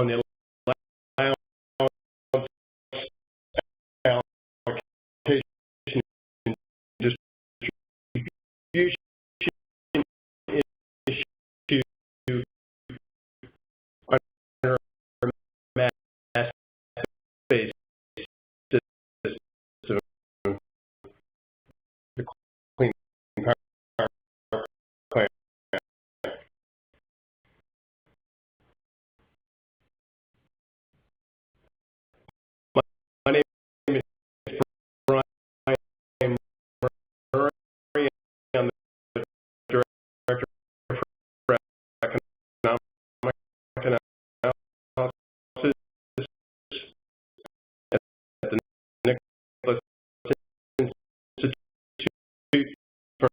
the allowance allocation and distribution issue under a mass-based system, the Clean Power Plan. My name is Brian Murray. I'm the Director for Economic Analysis at the Nicholas Institute for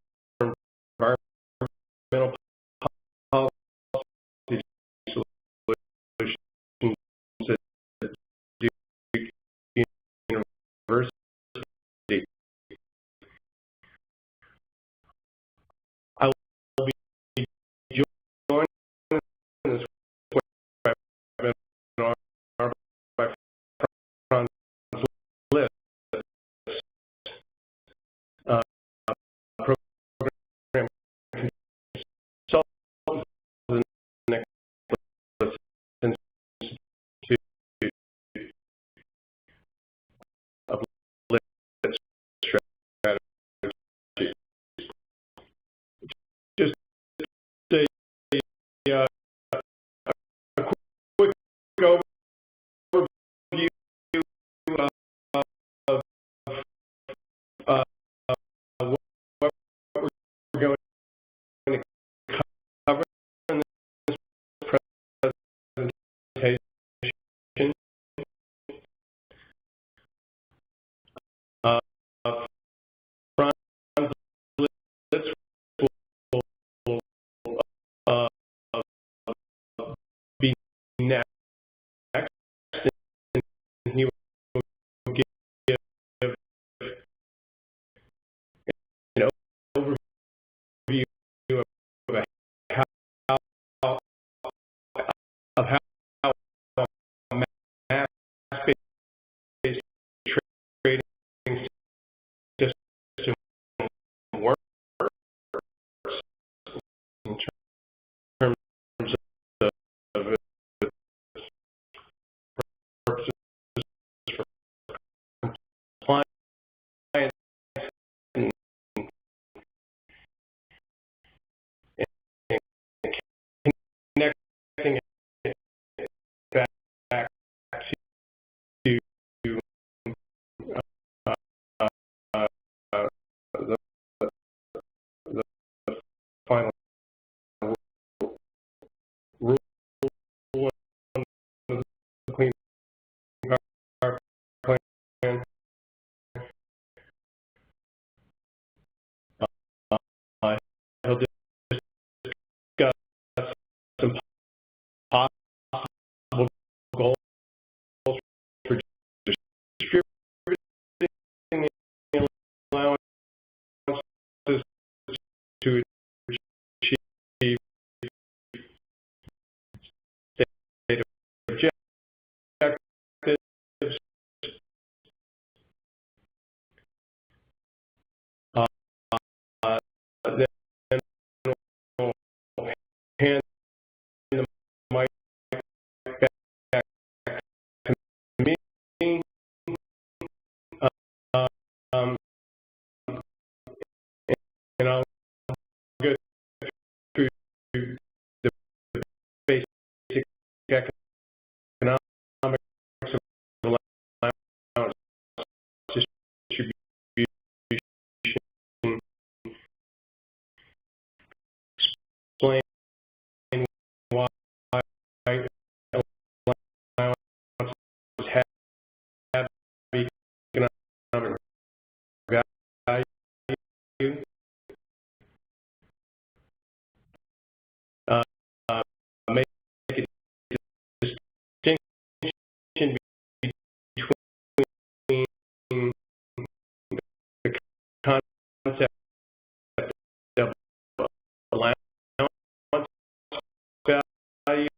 Environmental Policy Solutions at Duke University. I will be joined in this webinar by Franz List, program consultant for the Nicholas Institute of Lit Strategy. Just a quick overview of what we're going to cover in this presentation. Franz Litz will be next, and he will give an overview of how mass-based trading system works in terms of purposes for compliance and connecting it back to the final rule of the Clean Power Plan. He'll discuss some possible goals for distributing allowances to achieve state objectives. Then we'll hand the mic back to me, and I'll go through the basic economics of allowance distribution, explain why allowances have economic value, make a distinction between the concept of allowance value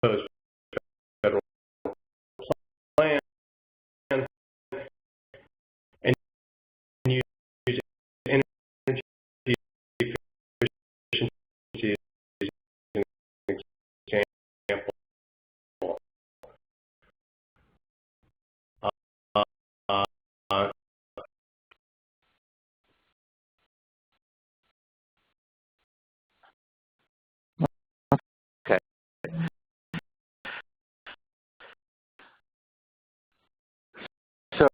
proposed federal plan and use energy efficiency as an example. Uh, Okay. So,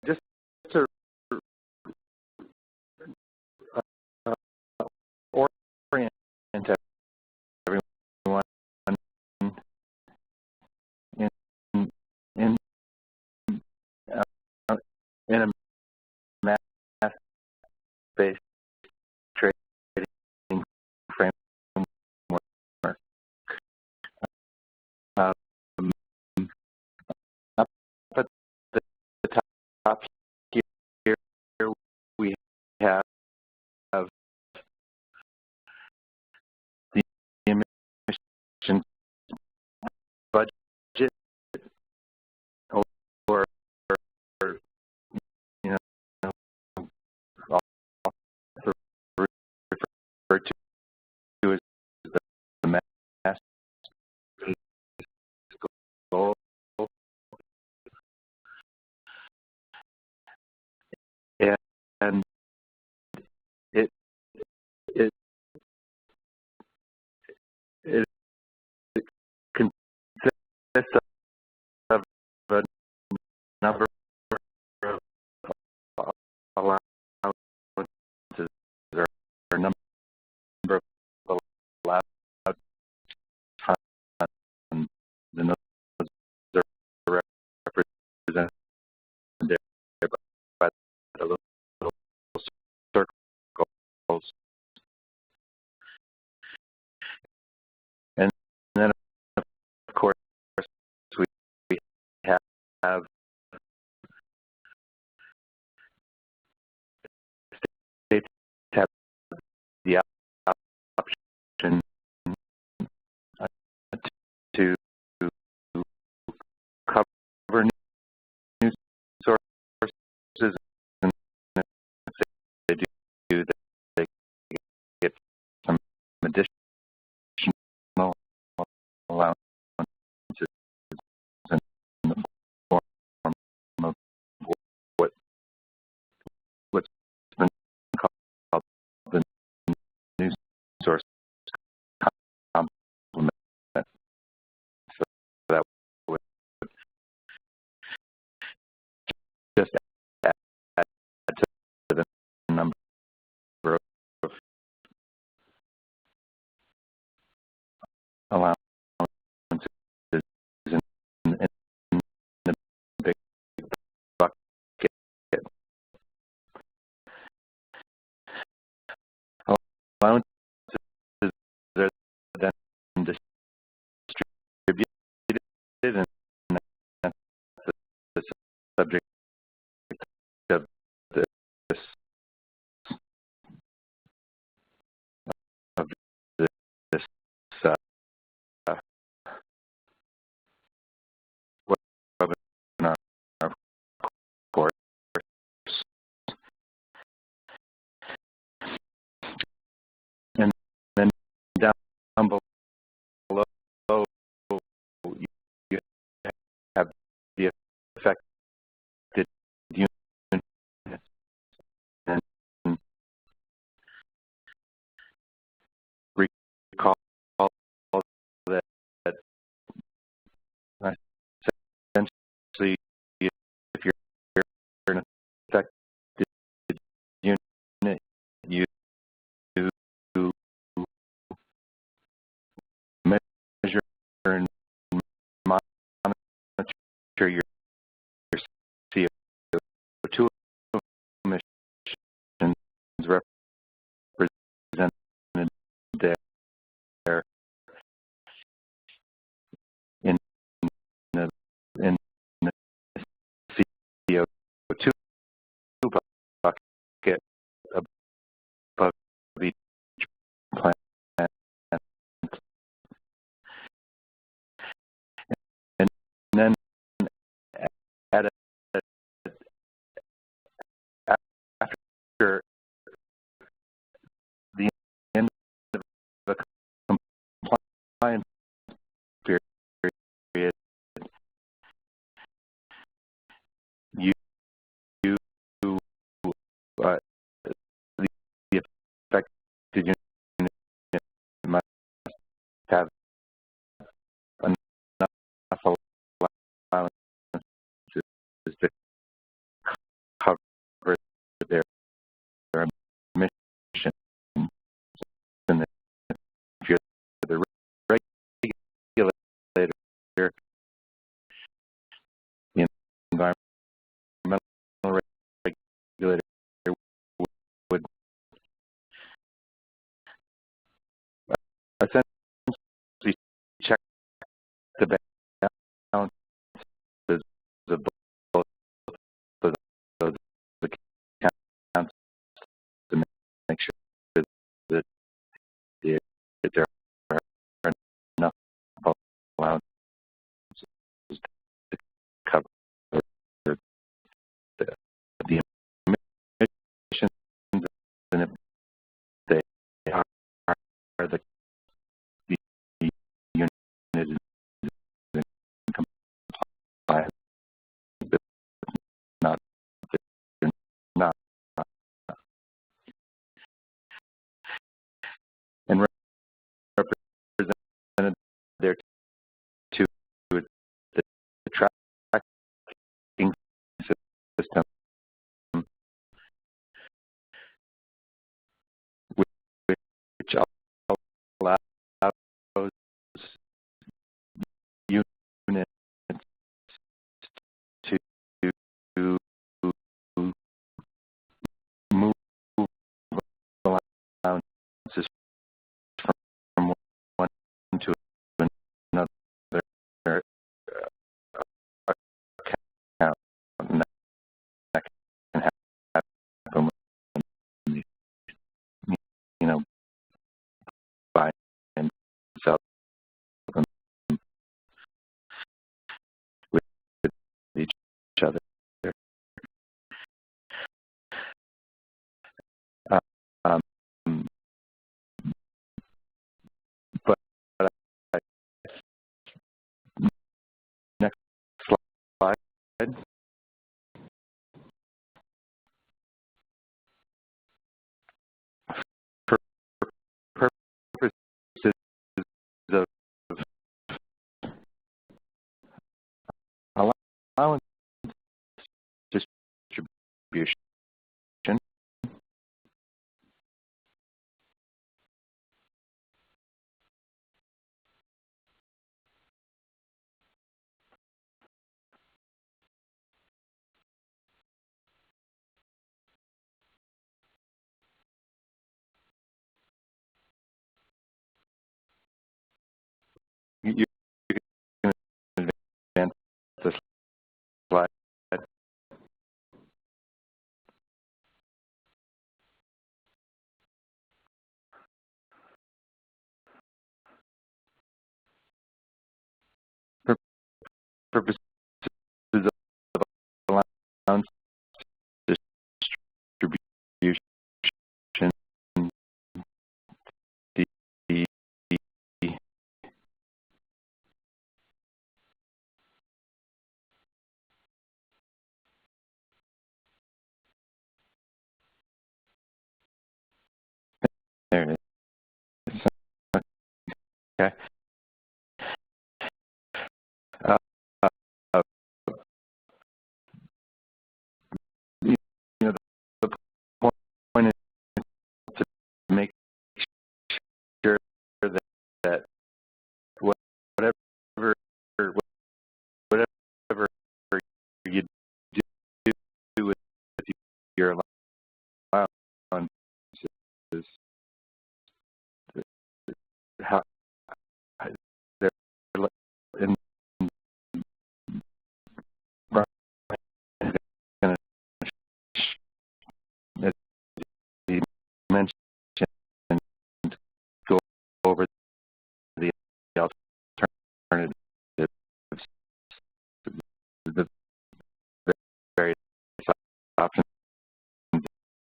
just to orient everyone in in in a math-based trading framework, um, up at the top here we have the emission budget, or you know, also referred to as the mass goal, and it it it consists of a number of allowances, or a number of allowed funds, and those are represented there by the little circles. And then, of course, we have states have the option to cover new sources, and if they do, they get some additional allowances in the form of what's been called the new source complement. So that would just add to the number of allowances in the big bucket. Allowances are then distributed, and that's the subject of this of this webinar, of course. And then down below, you have the affected units, and recall that essentially, if you're an affected unit, you measure and monitor your CO2 emissions represented there in the CO2 bucket above each plant the end of the compliance period, you the affected unit must have enough allowances to cover their emissions. And if you're the regulator, the environmental regulator would essentially check the balance of both of those accounts to make sure that there are enough allowances to cover the emissions, and if they are the unit is in compliance, but not not. And represented there too is the tracking system, which allows units to move allowances from one to another account. And that can happen when you buy and sell them with each other. Um, but next slide. For purposes of allowance distribution, you can advance the slide. For purposes of allowance distribution, there it is. Okay. Uh, uh, you know, the point is to make sure that whatever whatever you do with your allowances, how they're in as you mentioned, go over the alternatives, the various options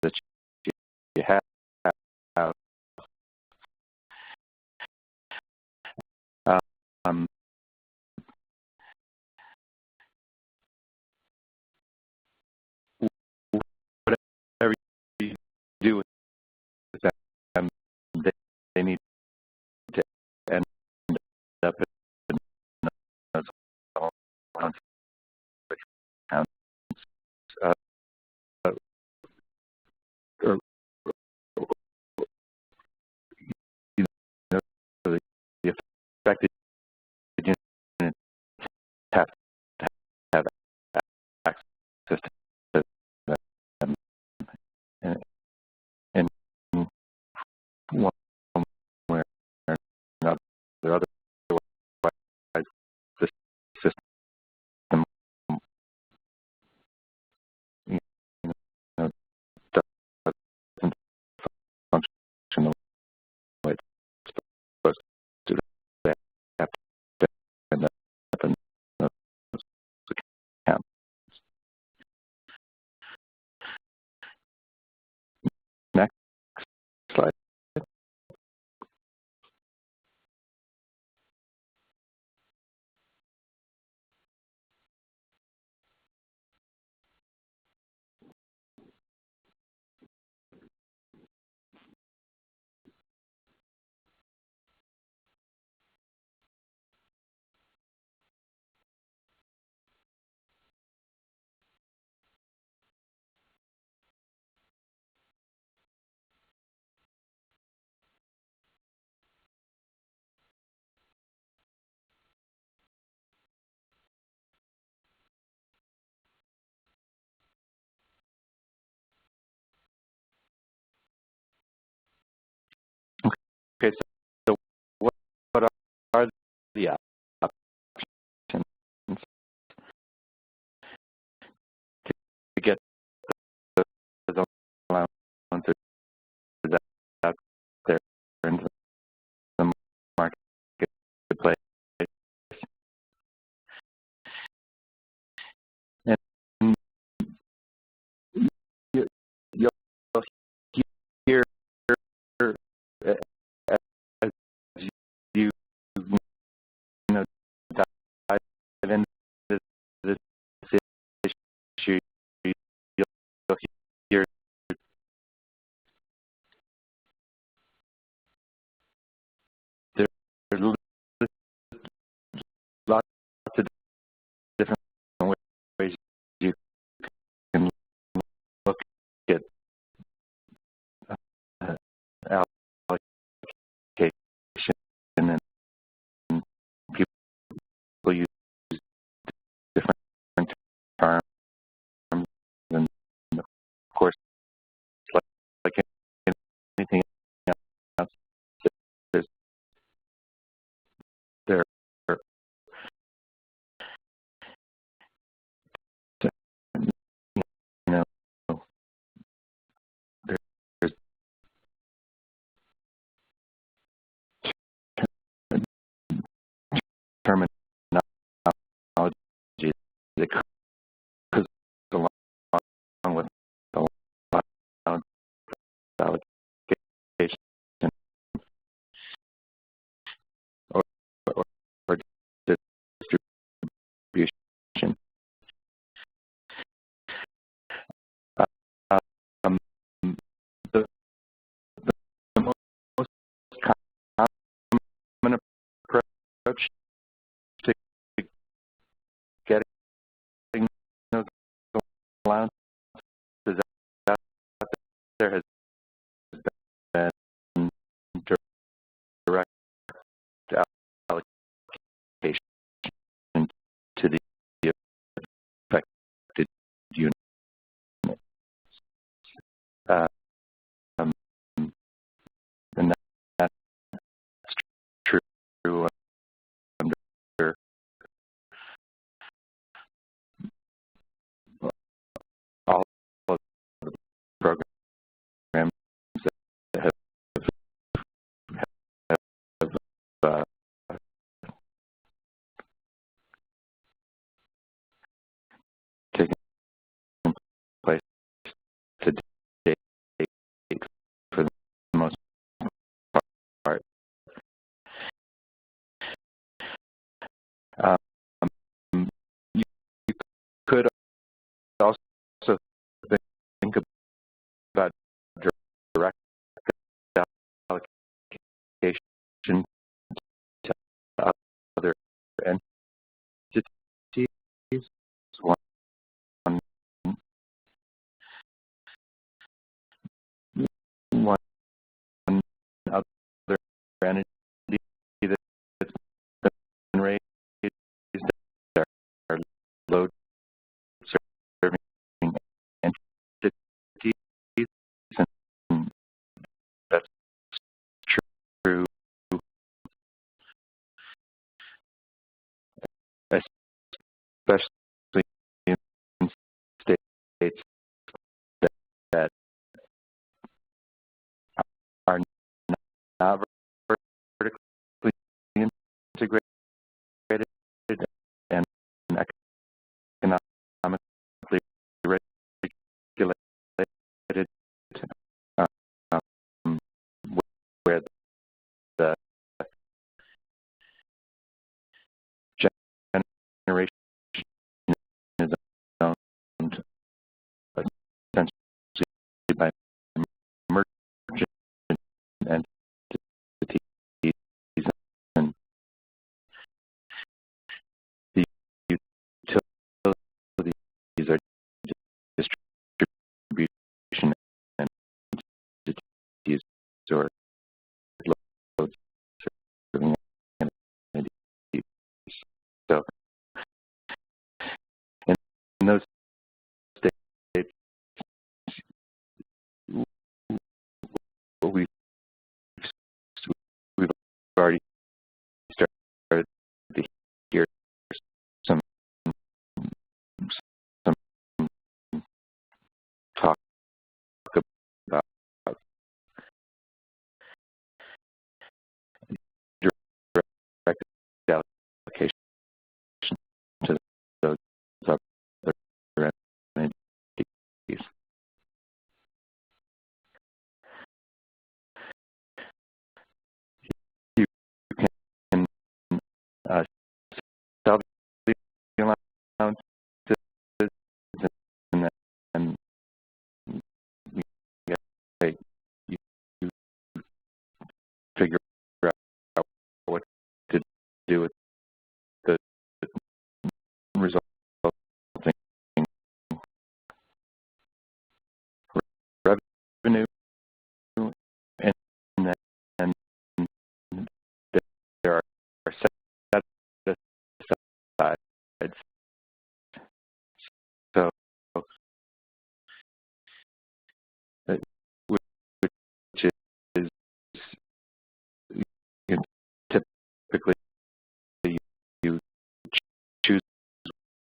that you have um, whatever you do with them, they need to end up in those allowance accounts, or you know, the affected unit have to have access to them, and one way or another, otherwise the system, you know, doesn't function the way it's supposed to. They have to end up in those accounts. Next slide. Okay, so what are the options to get the allowances out there into the marketplace? And you'll hear, as you know, dive into this issue, you'll hear there's lots of different ways you can look at allocation, and people use different terms, and of course, like anything else, there's, there are, you know, there's terminology that goes along with the allowance allocation, or, or distribution. Um, the, the most common approach to getting those allowances out there has been direct allocation to the affected unit. Um, and that's true under all of the programs that have uh, taken place to date. entity that's been raised are load serving entities, and that's true, especially in states that are not vertically integrated and economically regulated, um, where the generation is owned essentially by merchant entities, and the utilities are distribution entities or load serving entities. So in those states, we've already started to hear some talk about direct allocation to those other entities. You can sell the allowances, and then you figure out what to do with the resulting revenue, and then there are set asides. So which is, you know, typically you choose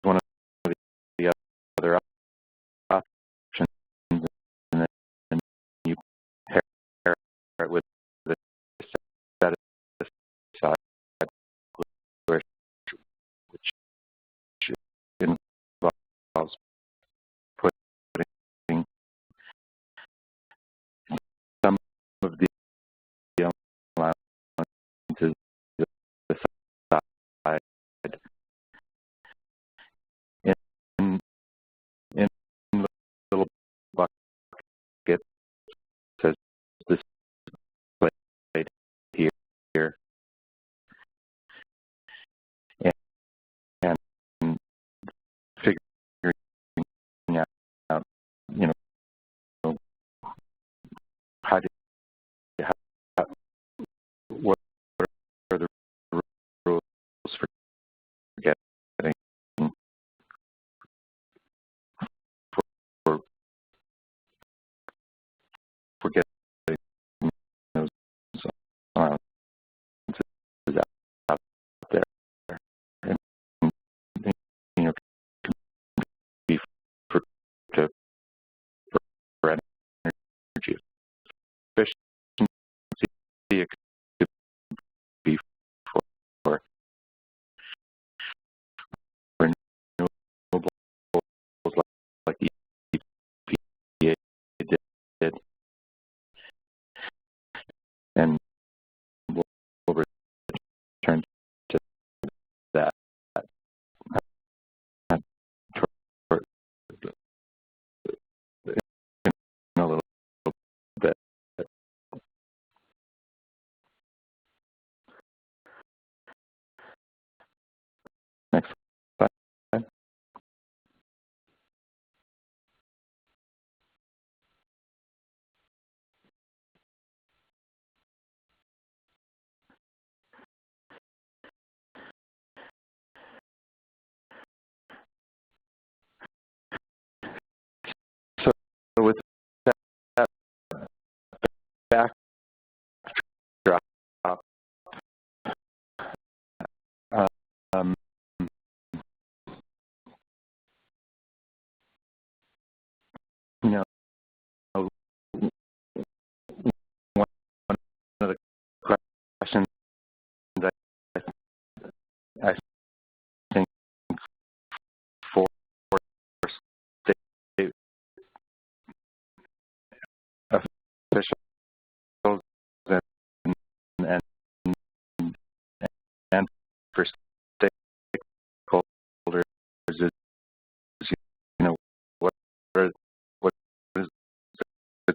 one of the other options, and then you pair it with the set aside, which involves putting some of the allowances aside in little buckets, says this played here, and figuring out, you know, how to, how, what are the rules for getting, for, for getting those allowances out there, and, you know, be for, to, for energy efficiency, it could be for renewables like EPA did, and we'll return to that in a little bit. Next slide. you know, one of the questions I think for state officials and, and for stakeholders is, you know, what is the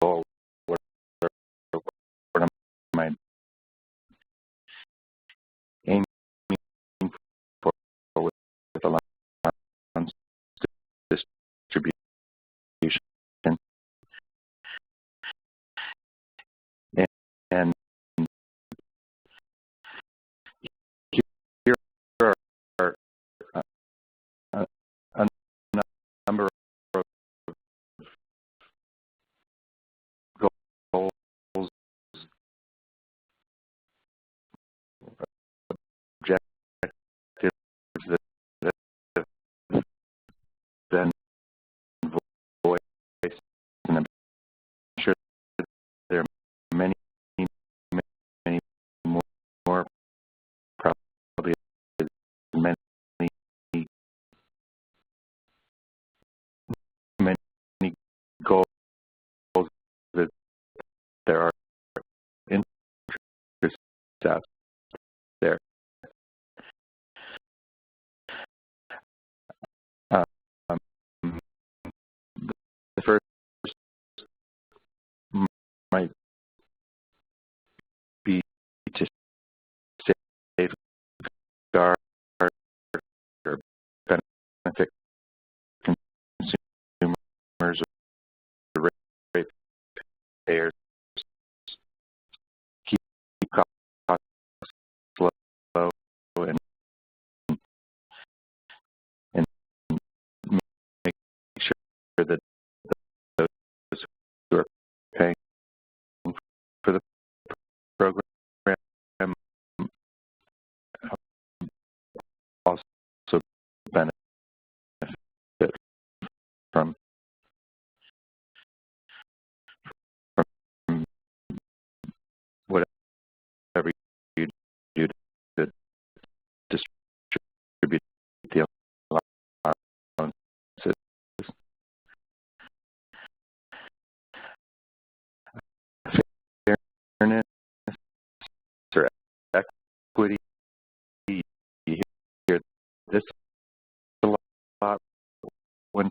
goal? What am I aiming for with allowance distribution? And here are a number of goals, objectives that have been voiced, and I'm sure there are many more, probably many goals that there are interests out there. The first might be to safeguard or benefit consumers or ratepayers, keep costs low, and make sure that those who are paying for the program also benefit from whatever you do to distribute the allowances. Fairness or equity, you hear this a lot when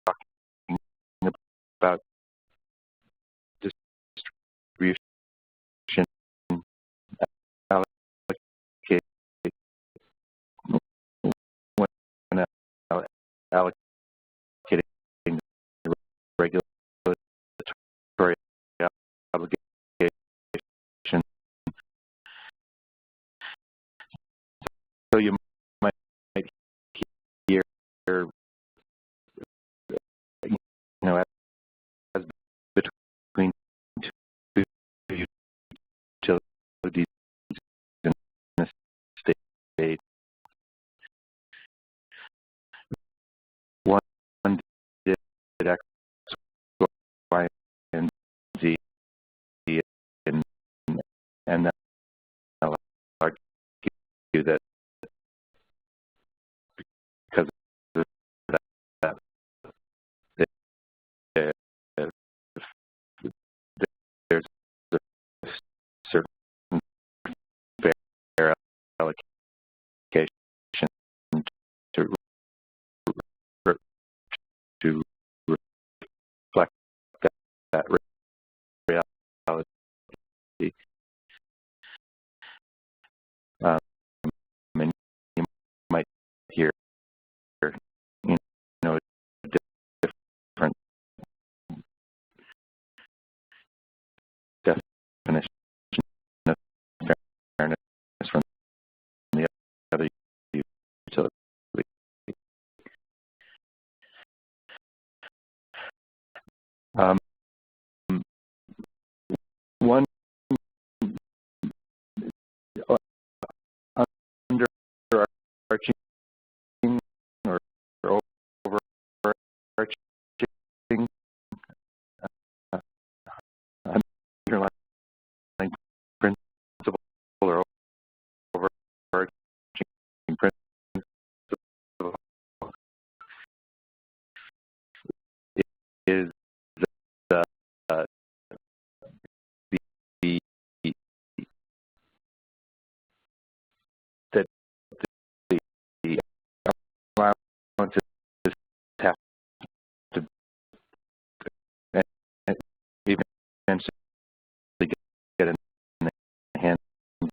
talking about distribution, allocate, when allocating regulatory obligation. So you might hear, you know, as between two utilities in the state, one did X, Y, and Z, and I'll argue that because of that, there's a certain fair allocation to reflect that reality. And you might hear, you know, a different definition of fairness from the other utility. One get in the hands of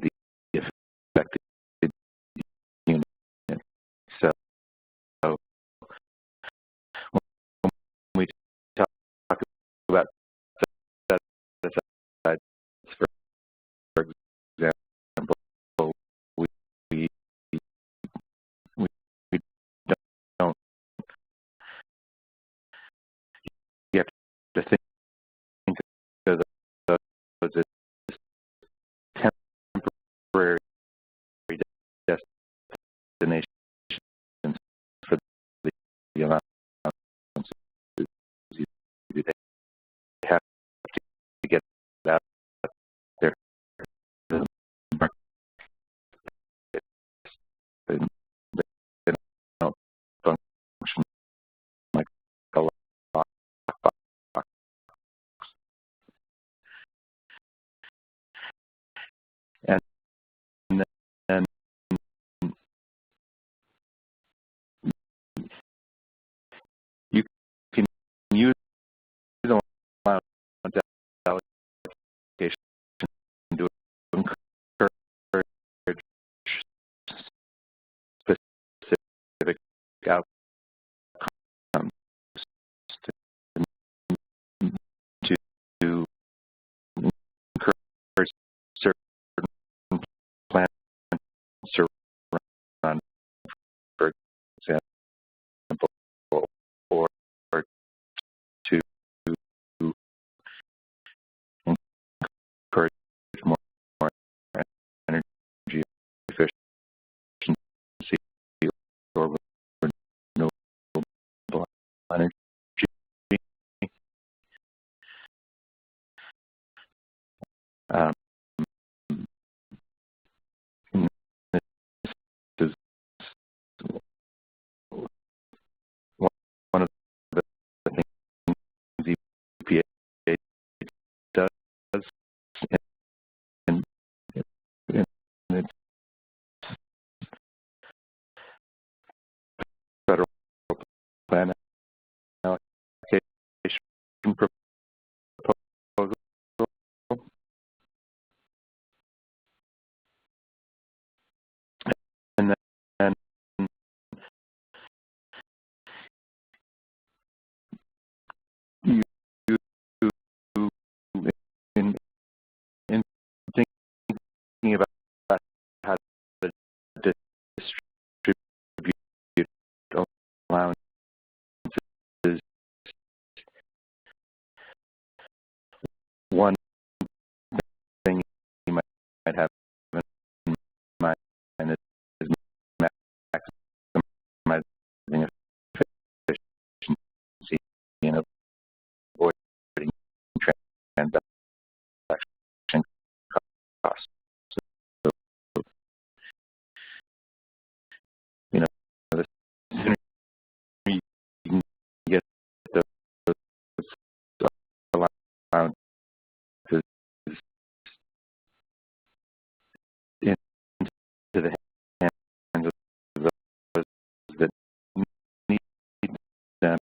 the affected unit. So when we talk about set aside, for example, we, we, we don't, you have to think of those as temporary destinations for the allowance. They have to get out there to the market. They don't function like a lockbox. And then you can use allowance allocation to encourage specific outcomes to encourage certain plans to run, for example, or to encourage more energy efficiency or renewable energy. Um, this is one of the things EPA does in its federal plan allocation proposal. And then you, in thinking about how to distribute allowances, one thing you might have in mind is maximizing efficiency and avoiding transaction costs. So, you know, the sooner you can get those allowances into the hands of those that need them,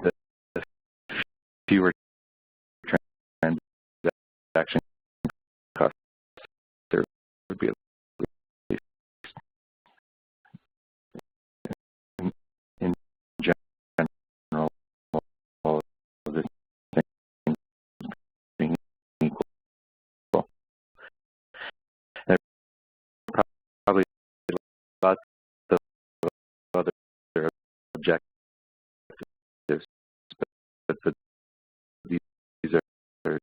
the fewer transaction costs there would be, at least in general, all of the things being equal. There are probably lots of other objectives, but these are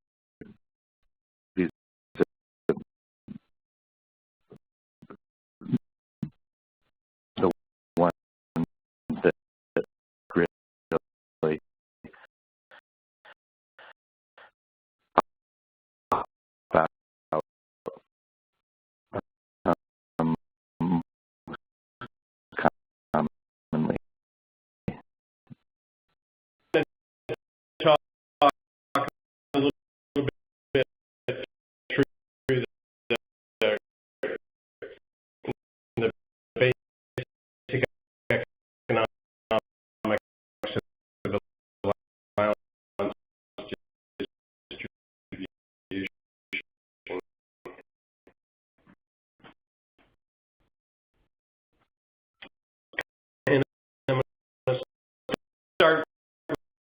start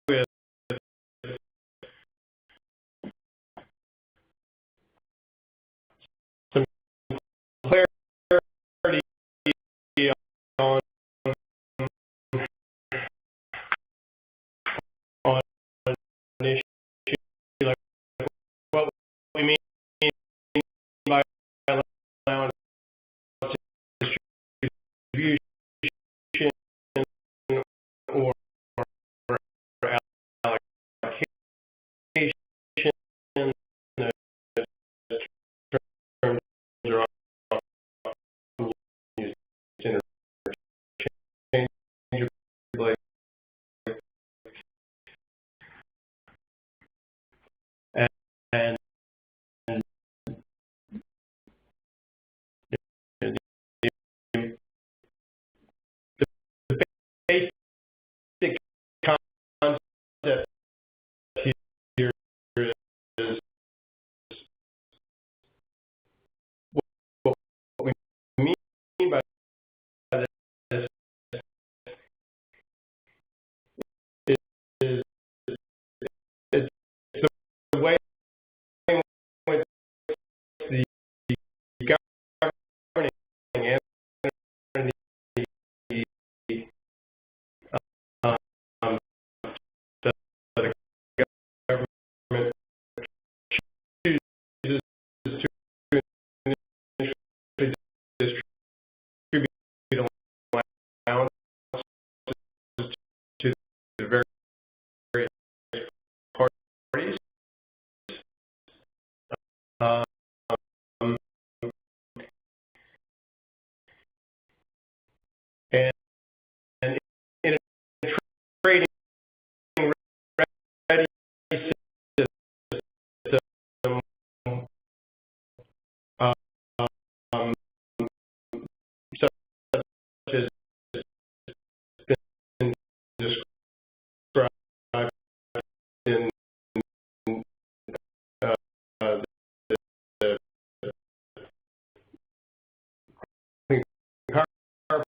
with some clarity on an issue like what we mean by allowance distribution or allocation. The terms are often used interchangeably. And the basic concept here is what we mean by this is it's the way in which the governing and the um, the government chooses to initially distribute allowances to the various parties. Um, and in a trading ready system, um, such as been described in uh, the Clean Power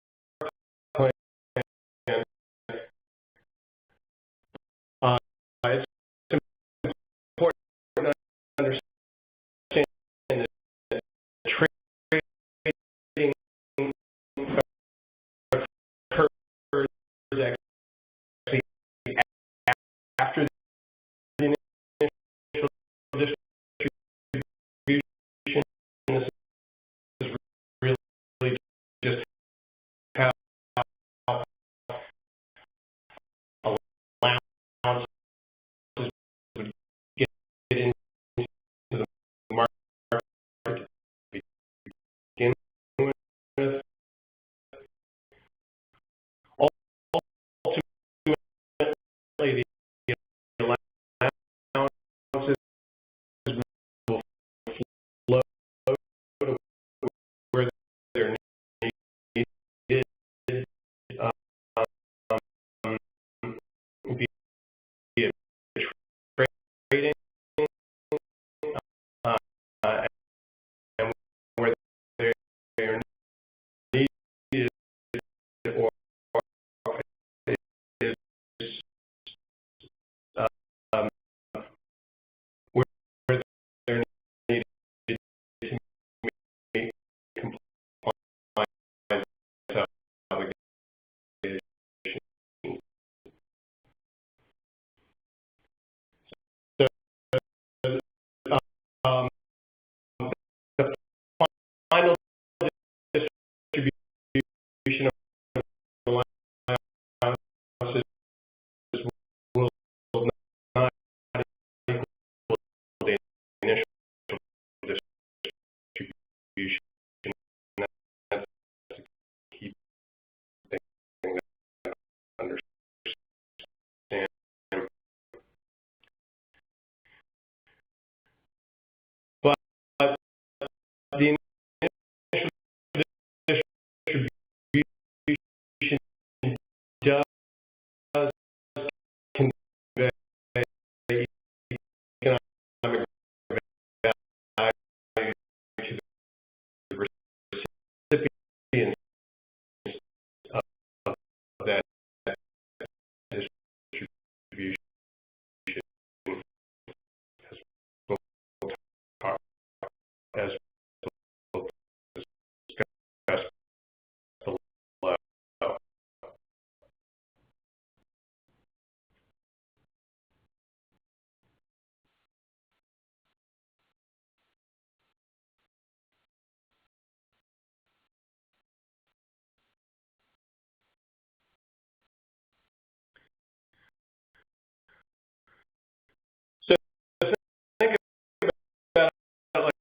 as we'll discuss below. So think about it like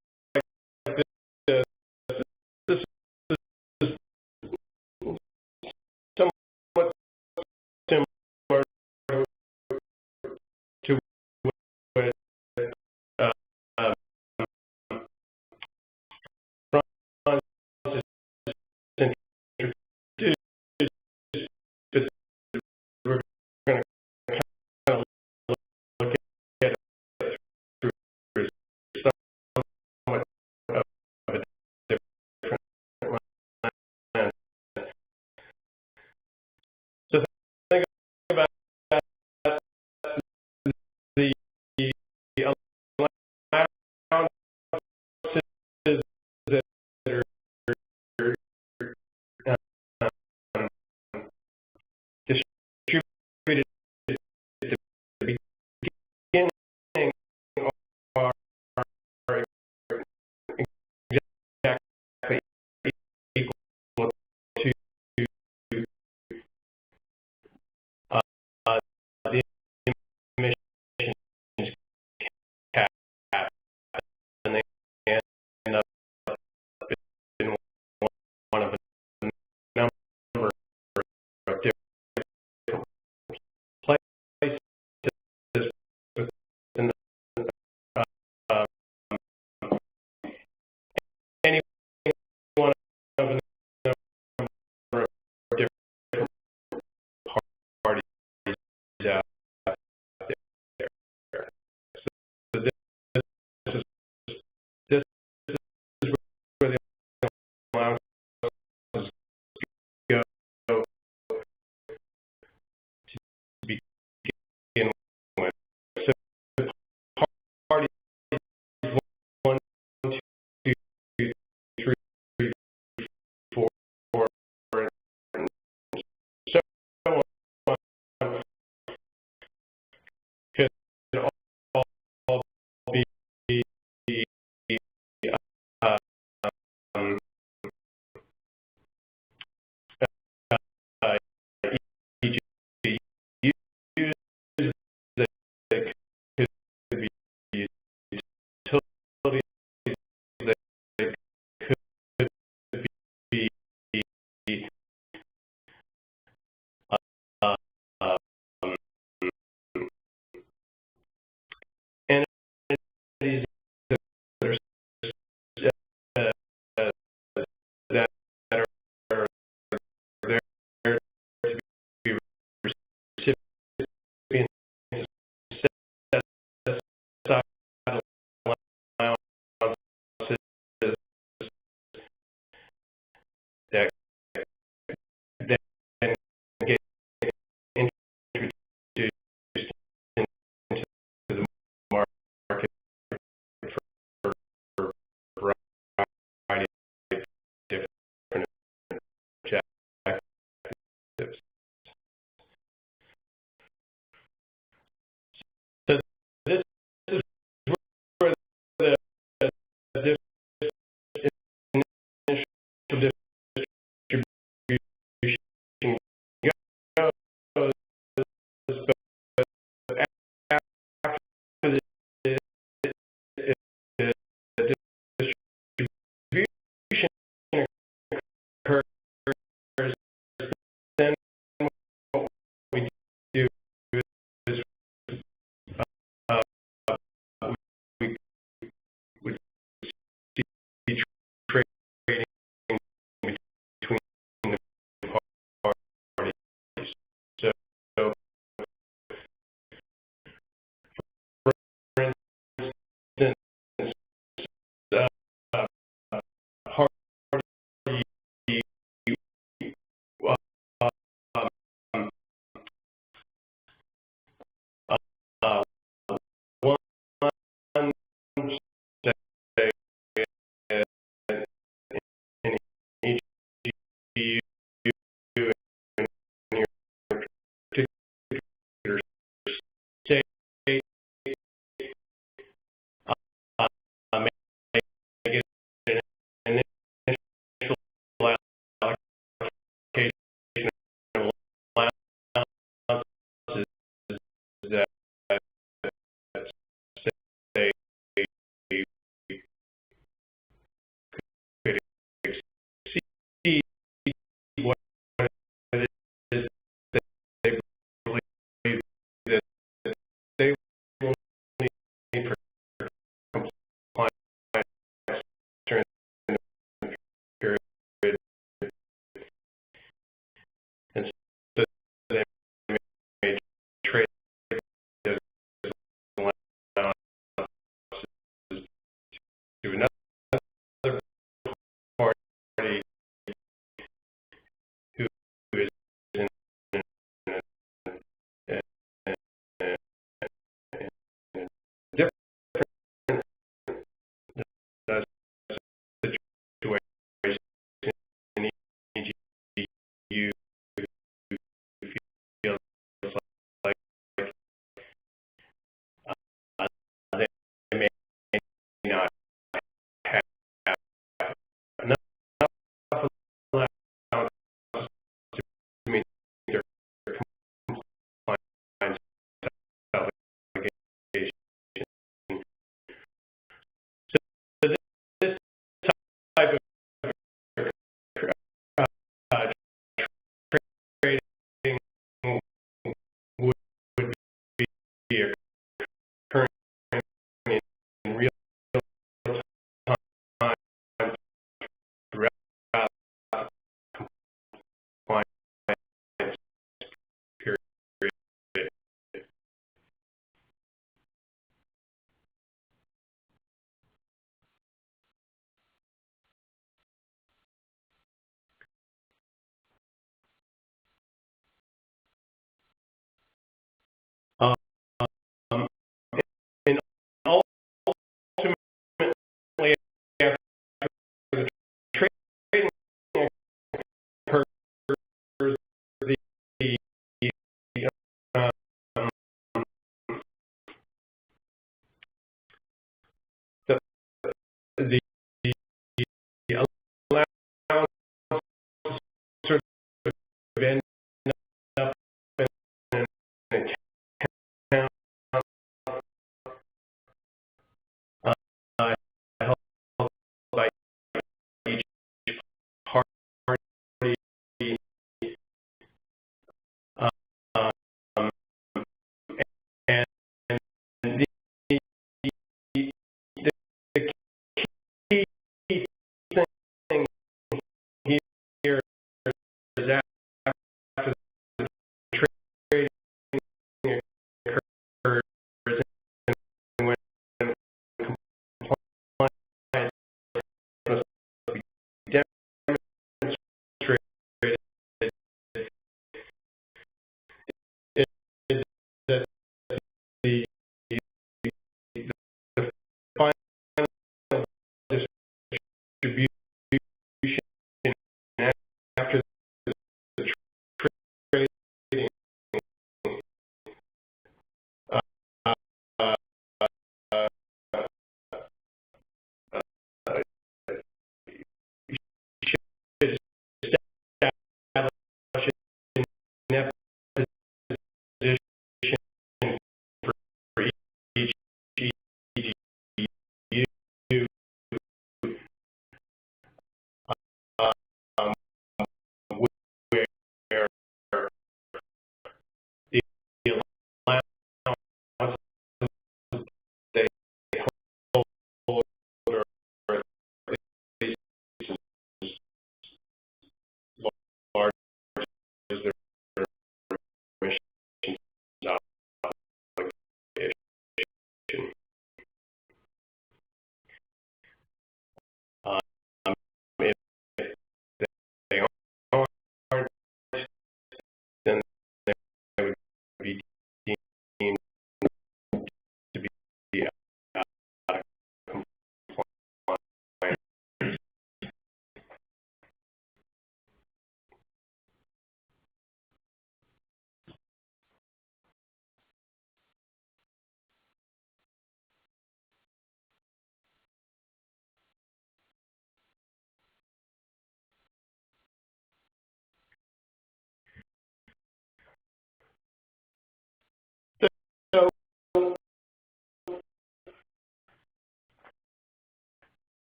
and so they may trade those allowances to another party who is in a different situation, and you feel like they may not have enough allowances to meet their compliance obligation. So this type of uh, trading would be occurring in real time throughout the compliance period. Um, and ultimately, after the trading occurs, the, the, the allowance sort of end up in an account held by each party, um, and the, the, the key thing here is after the trading occurs and when compliance must be demonstrated, is that the final distribution after the trading uh, uh, uh, should establish a net position for each EGU, um, where the allowance they hold or at least as large as their emissions obligation. If they aren't, then they would be deemed to be out of compliance. So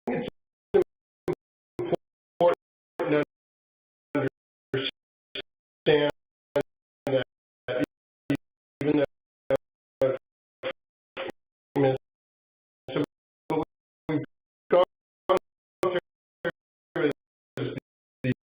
it's important to understand that even though what we've gone through is the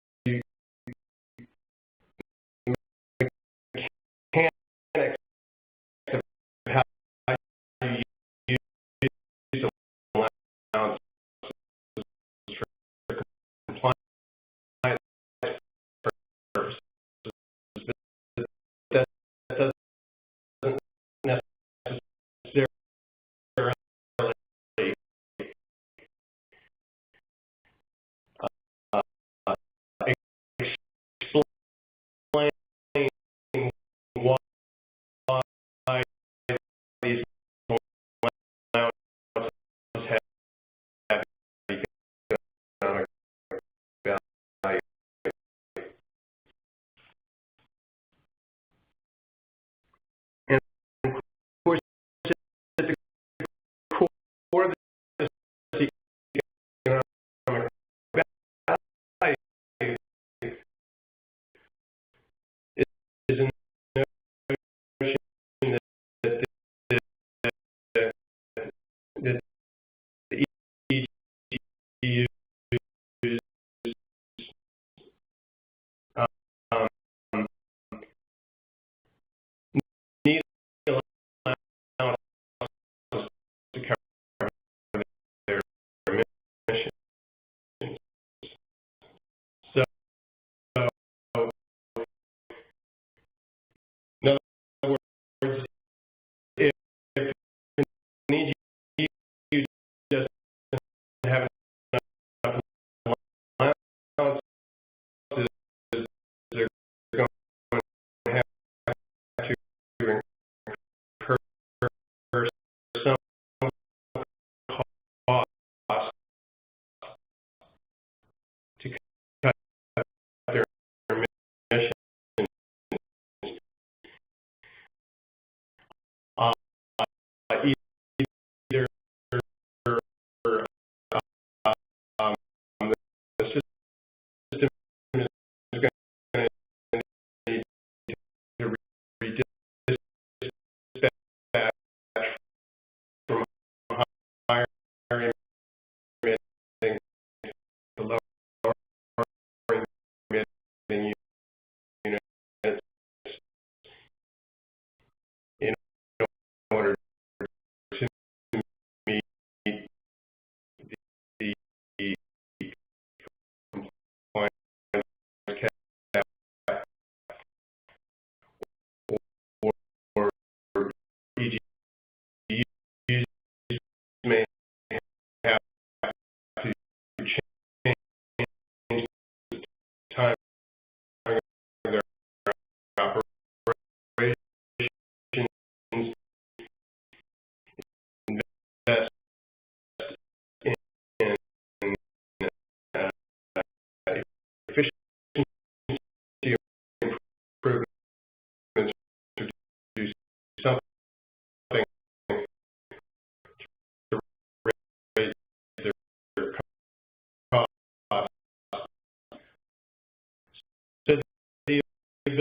ability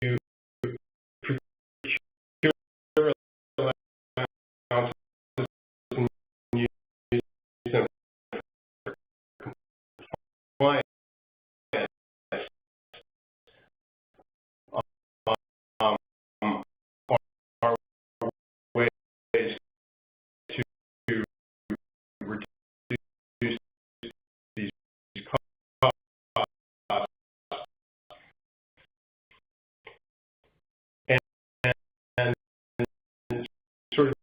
to procure allowances and use them for compliance um, are ways to reduce these costs. And, and sort of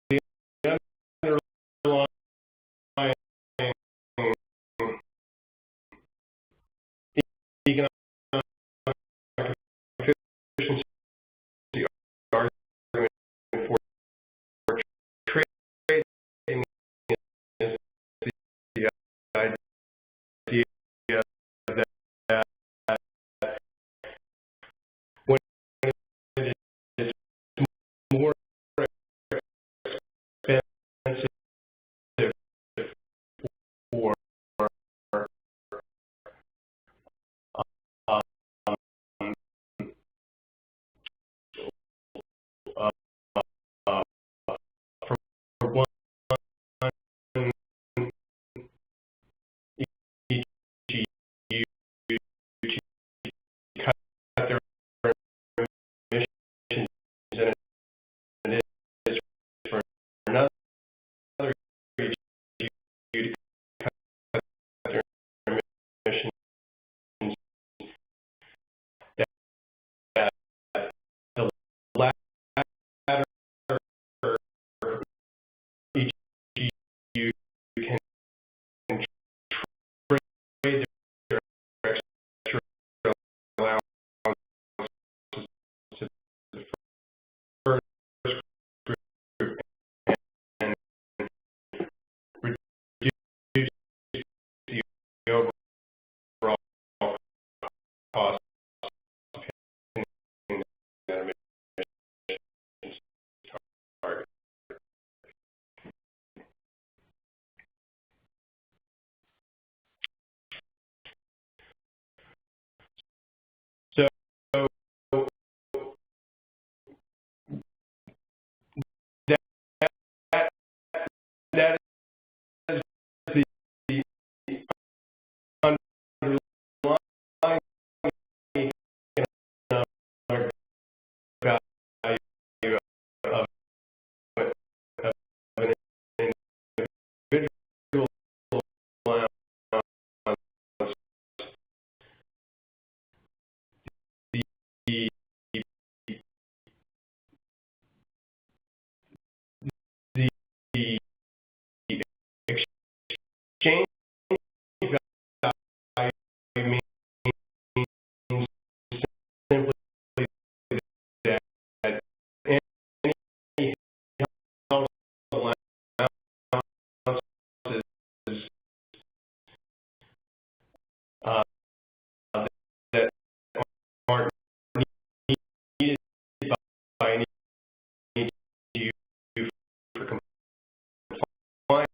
the underlying economic efficiency argument for trading is the idea that when it is more expensive for um, uh, uh, for one EGU to cut their emissions than it is for another EGU to cut their emissions, that the latter EGU can trade their extra allowances to the first group and reduce the overall cost of hitting that emissions target. So that that, that is the underlying economic value of an individual allowance. The the exchange value means simply that any held allowances uh, that aren't needed by any EGU for compliance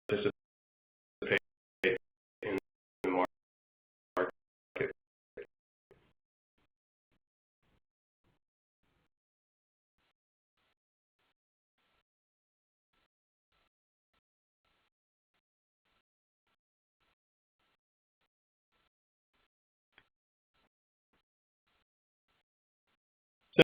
participate in the market. So,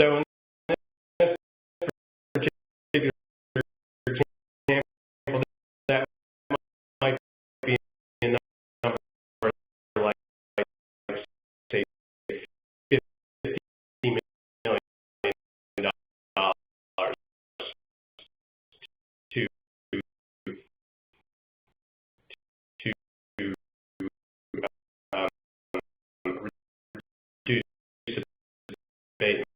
So in this particular example, that might be a number like say $50 million to um, reduce abatement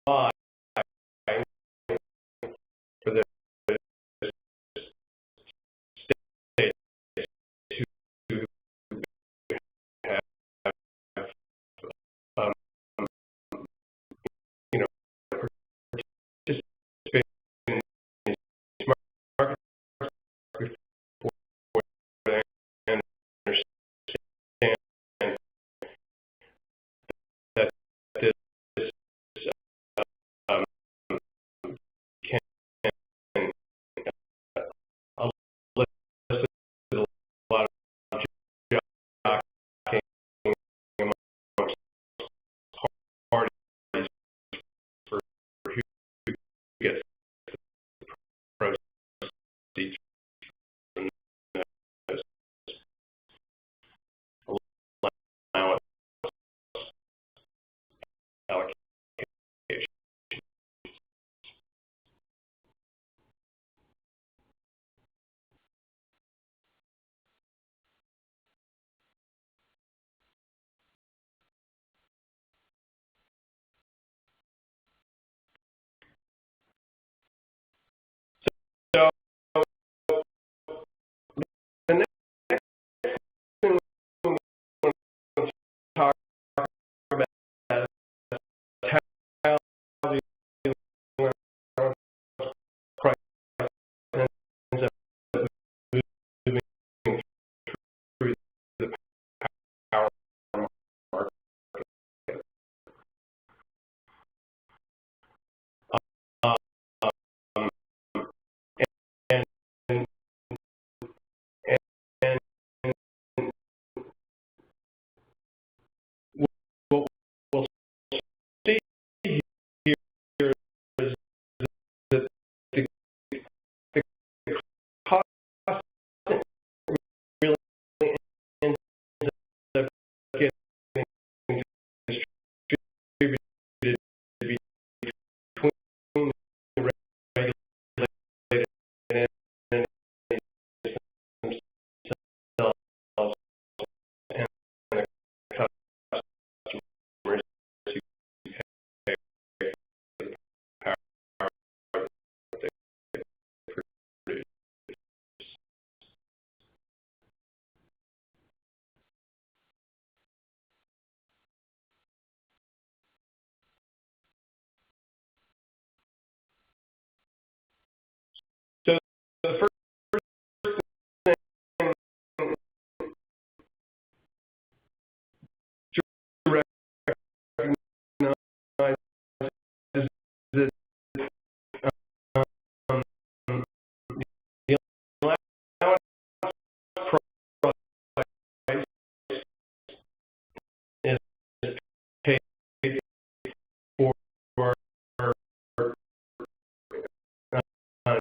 for the state to have, um, you know, participate in these markets before they understand that this um, can elicit a lot of jockeying amongst parties for who gets the proceeds from this allowance allocation. So the next thing we want to talk about is how the allowance price ends up moving through the power market. Um, and, and, and what we'll see here is that the cost really ends up getting distributed between the regulated entities themselves and the customers who pay for the power that they produce. So the first thing to recognize is that um, the allowance price is paid for uh,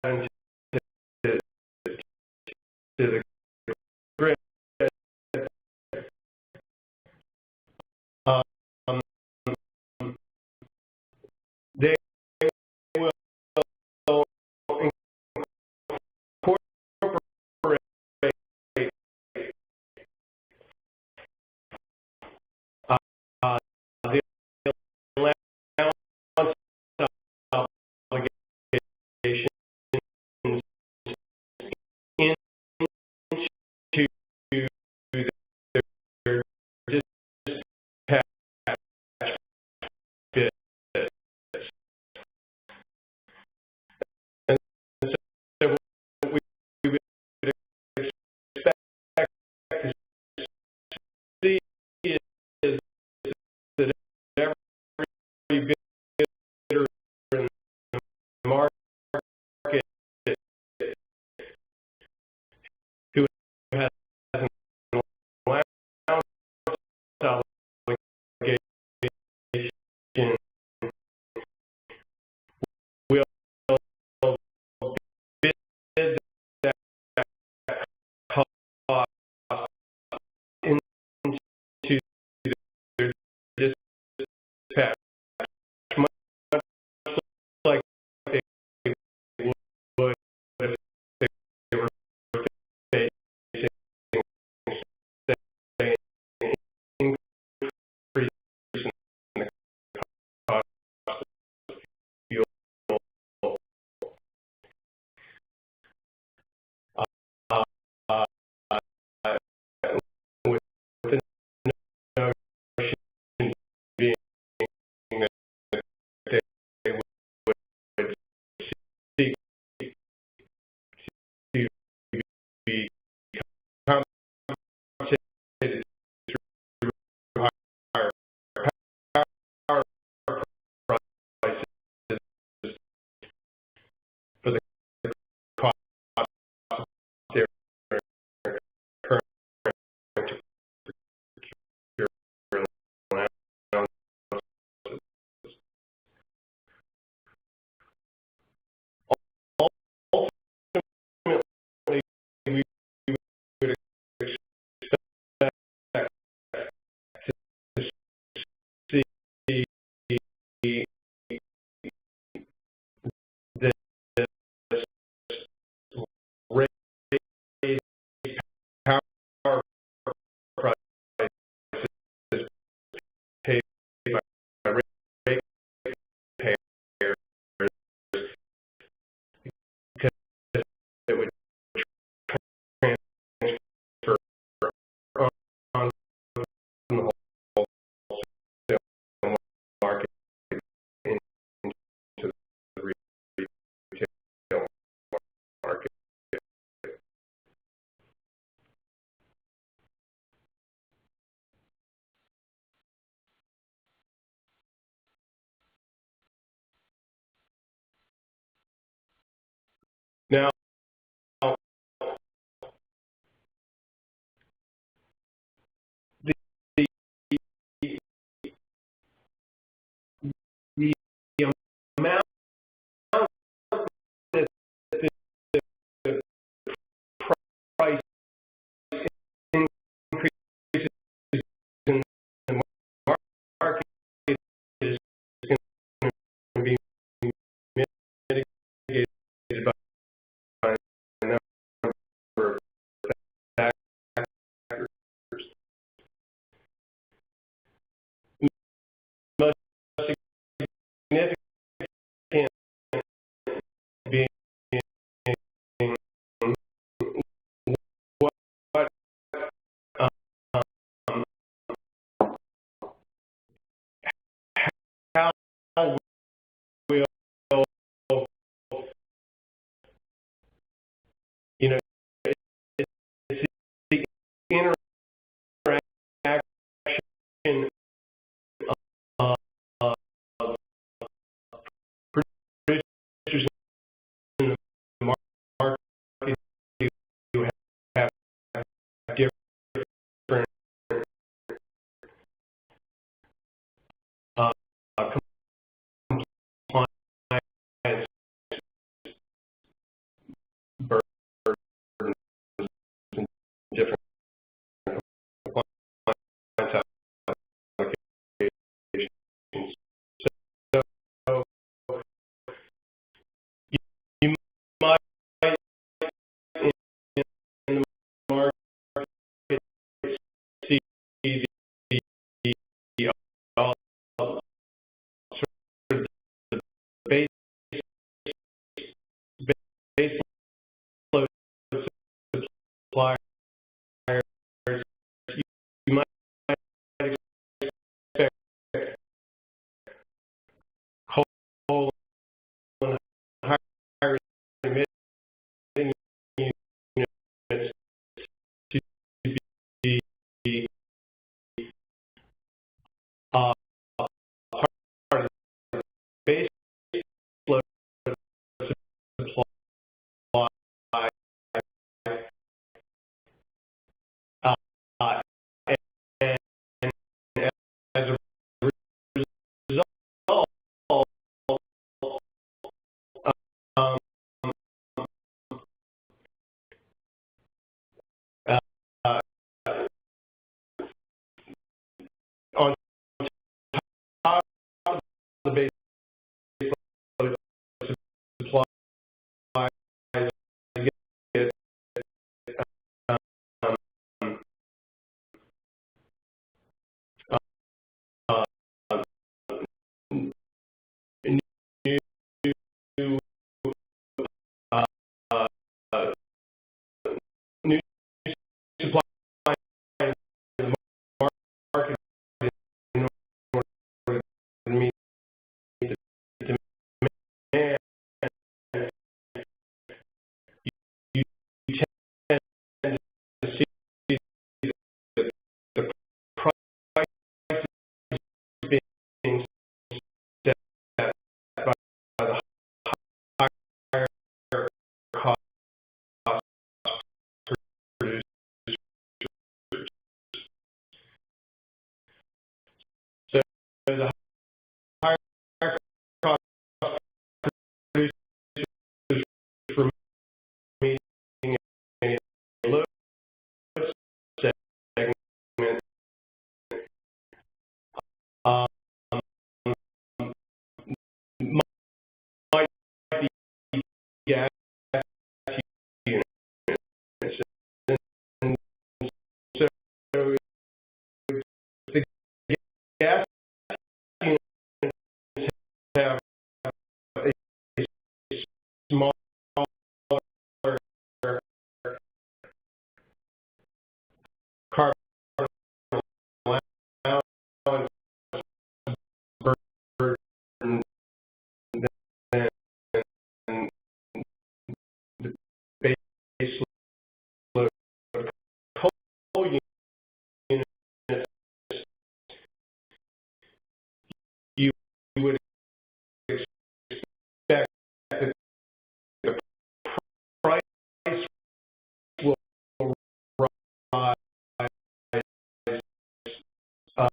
into to the grid, um, they will incorporate the allowance obligation into their dispatch bids. And so we would expect to see is that every bidder in the market who has an allowance obligation will bid that cost into their dispatch, much like they would if they were facing, say, an increase in the cost of fuel. Uh, uh, with the notion being that they would seek to be compensated through higher power prices for the cost they're current to procure allowances. Ultimately, we would expect to see this raise power prices paid by ratepayers because it would transfer on from the wholesale market into the retail market. Now, the the amount that the price increases in the market is going to be mitigated by a number of factors. Most significant being what um, how will you know it's the interaction of producers in the market who have different compliance would expect that the price will rise um, uh,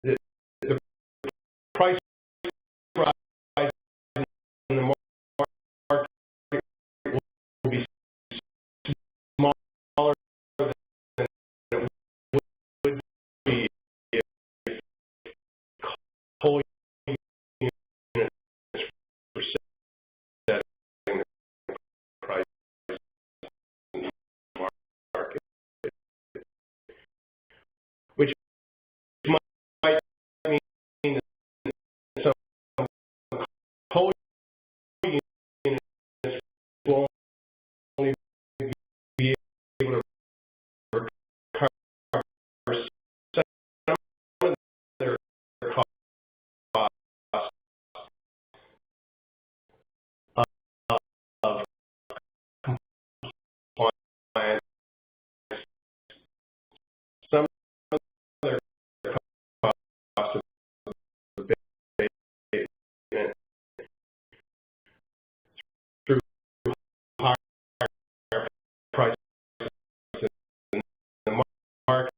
the price rise in the market will be smaller than it would be if coal units were setting the price in the market, which might mean that some coal units will only be able to recover some of their costs of compliance, some of their costs of abatement through higher prices in the market,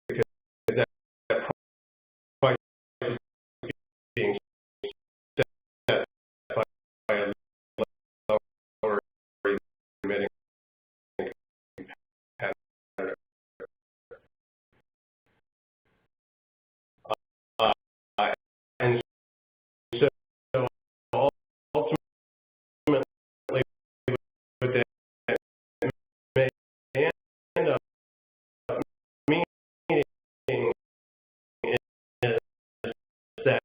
because that price is being set by a lower emitting competitor. Uh, and so ultimately, what that may end up meaning is that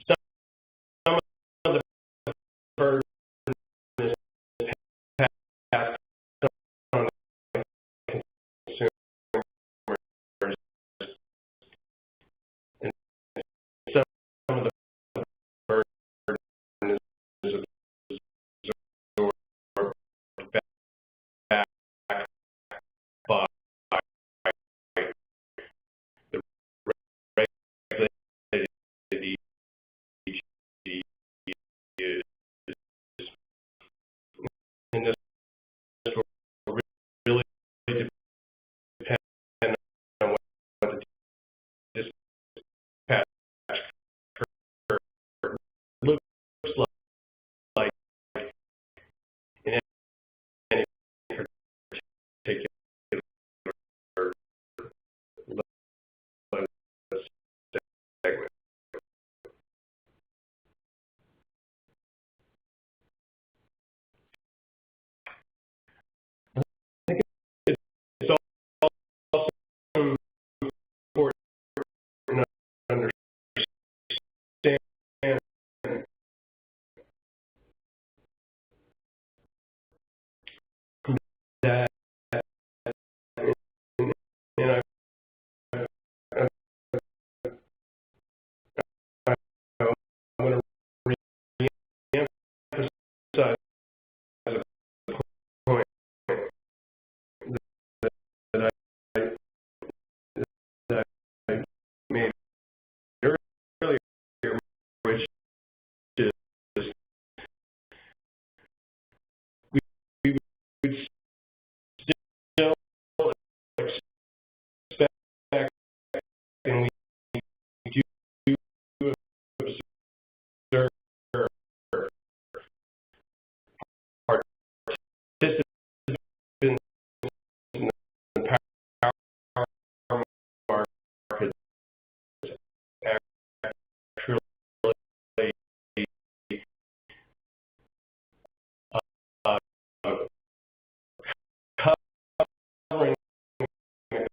some of the burden is passed on to consumers, and some of the burden is absorbed back by the regulated EGUs. And this will really depend on what the dispatch curve looks like in any particular segment. I think it's also important to understand that, and I want to re-emphasize a point that I made earlier, which is we would still expect, and we do observe participants in the power markets actually uh, covering the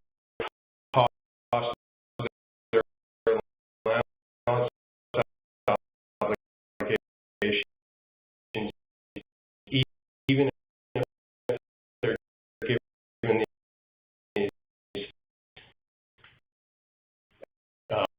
cost of their allowance obligations, even if they're given these allowances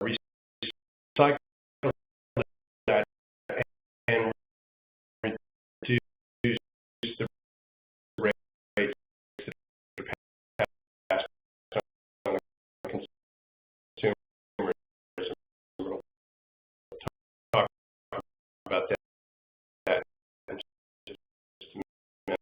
recycle that and reduce the rates to pass on the consumers. We'll talk about that in just a minute.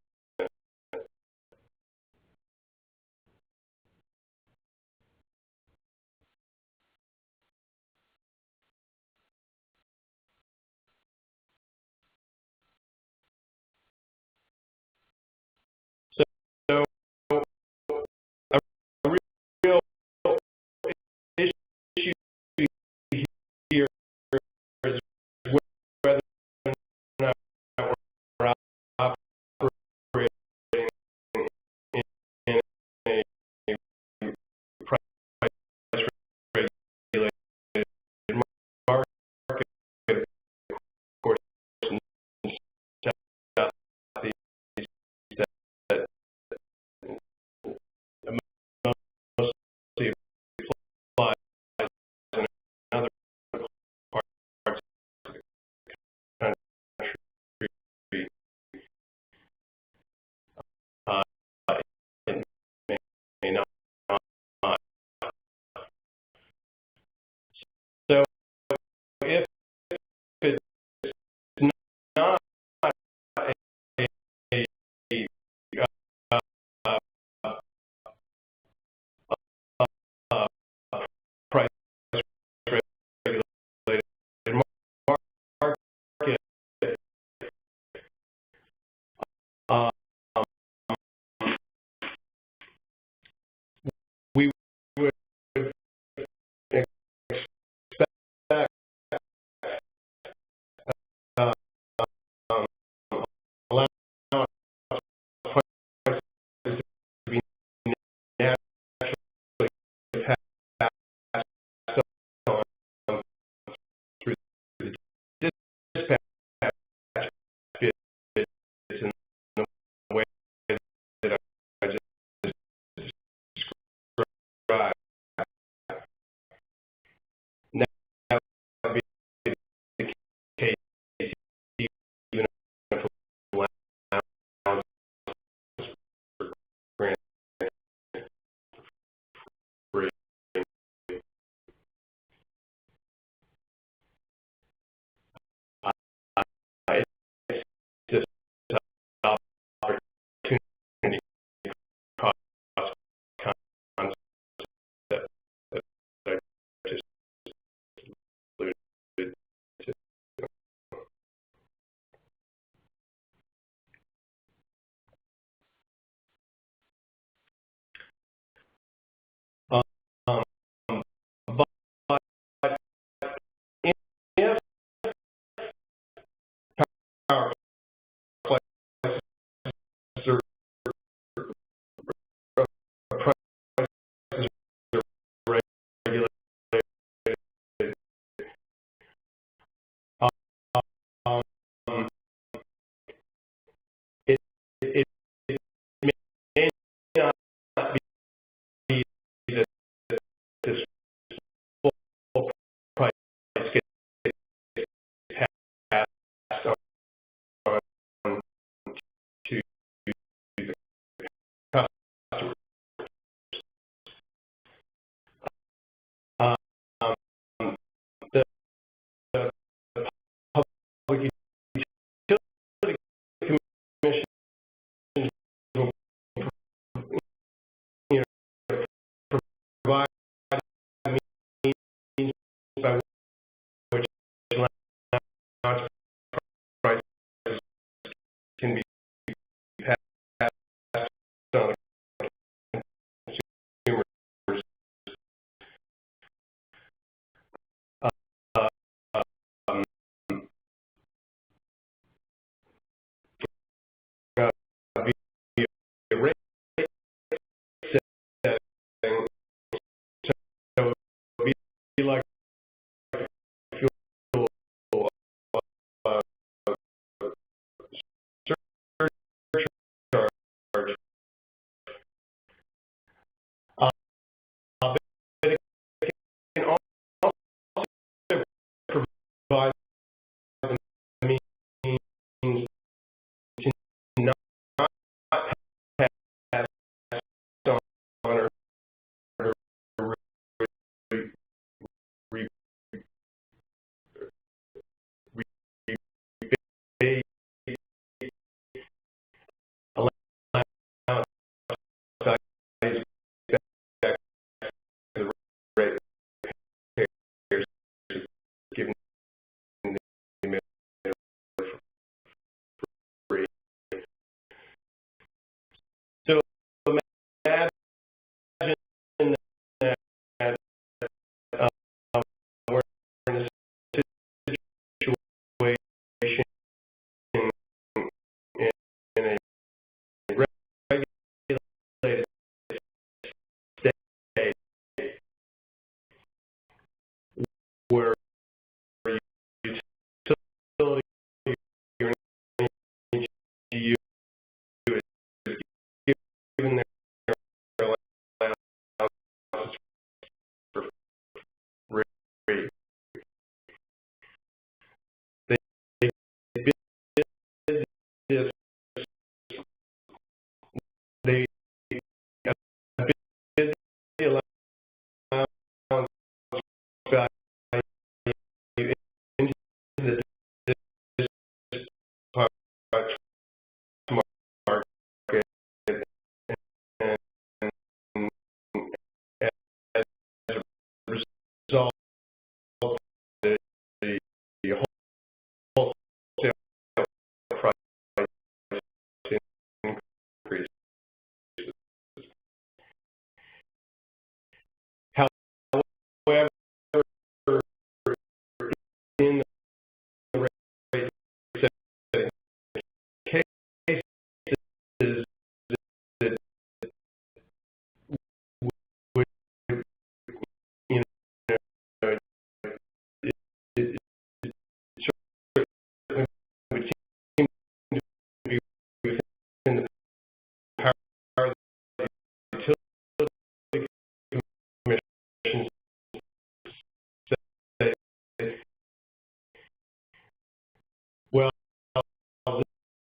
Well,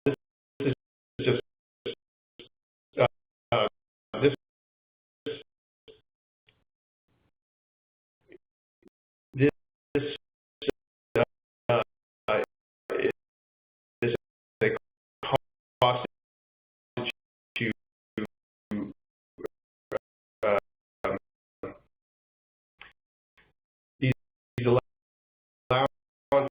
this is just uh, this this uh, is a cost issue. Uh, um, these allowance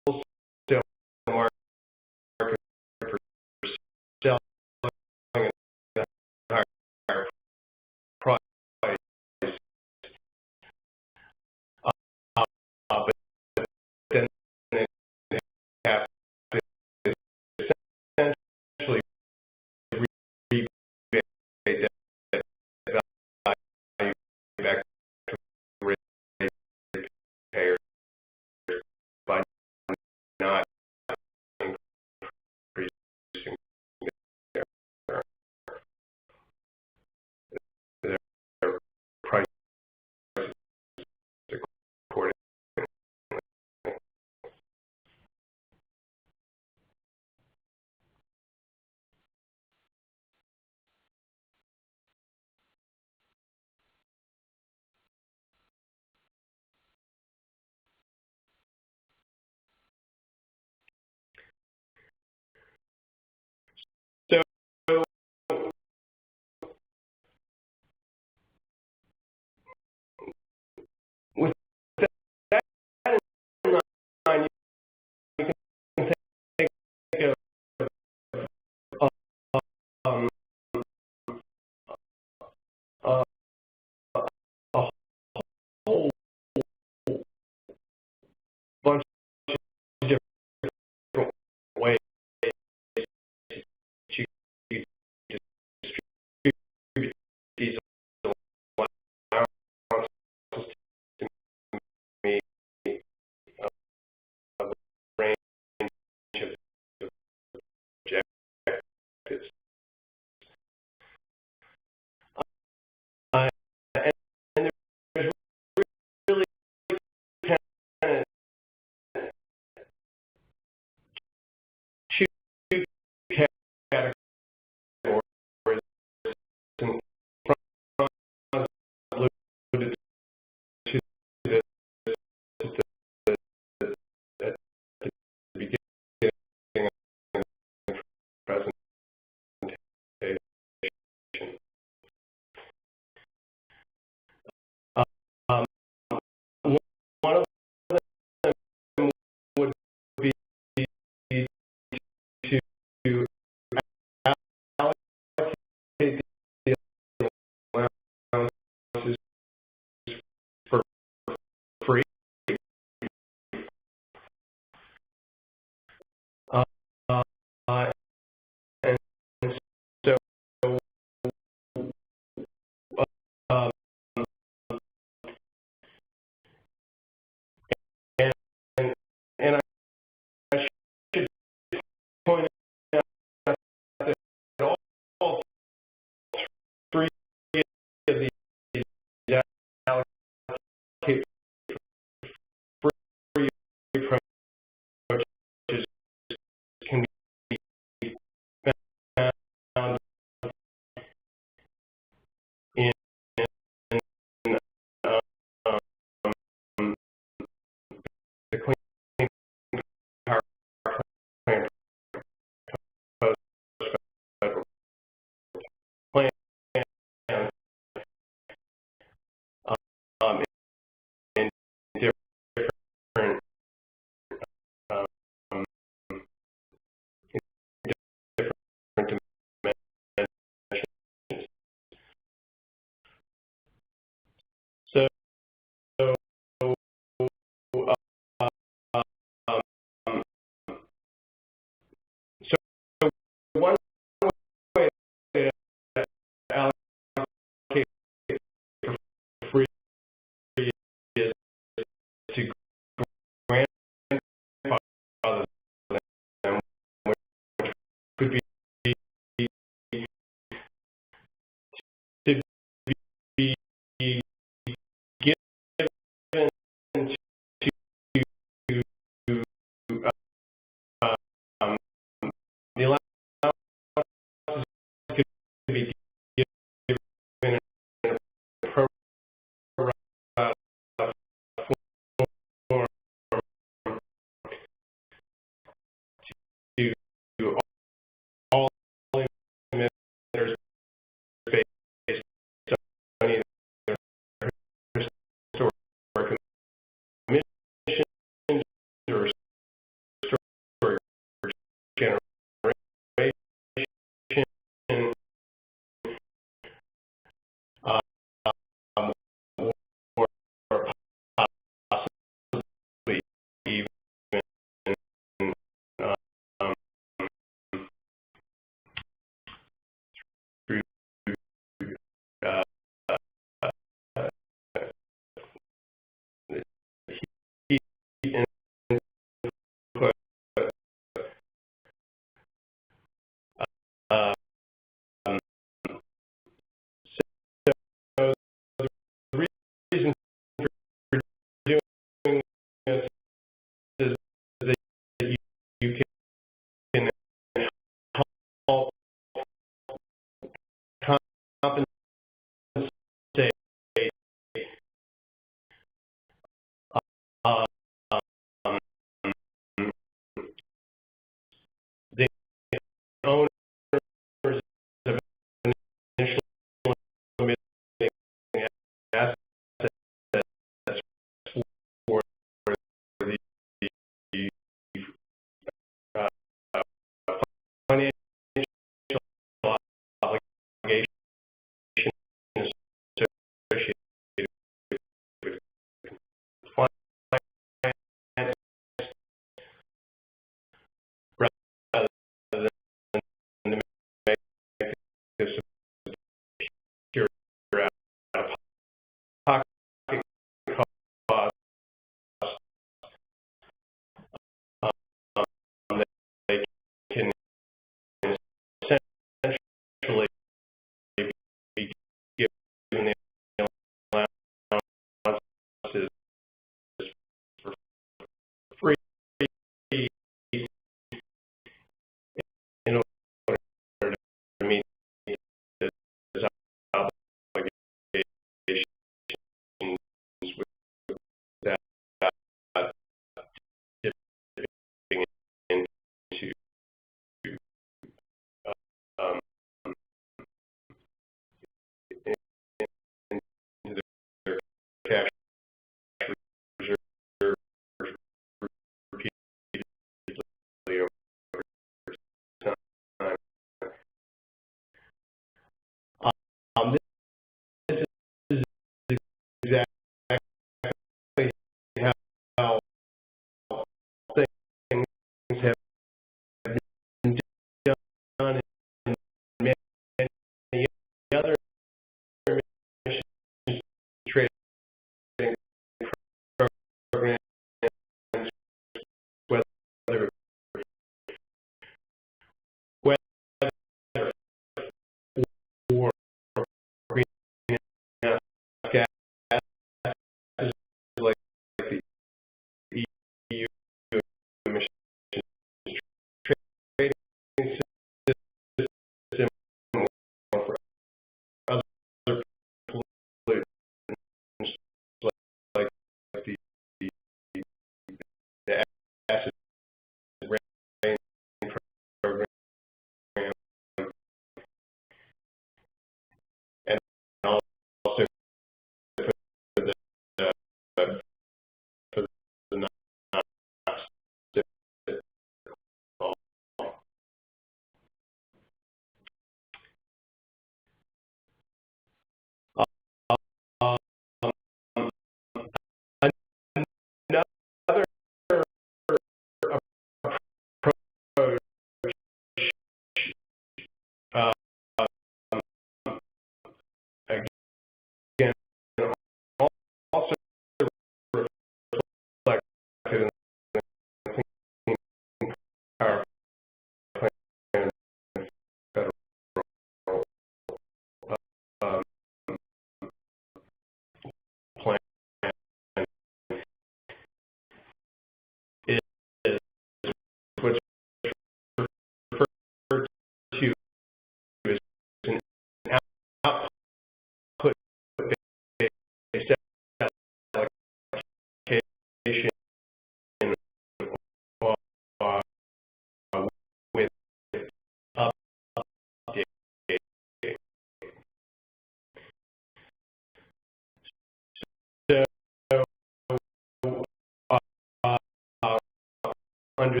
under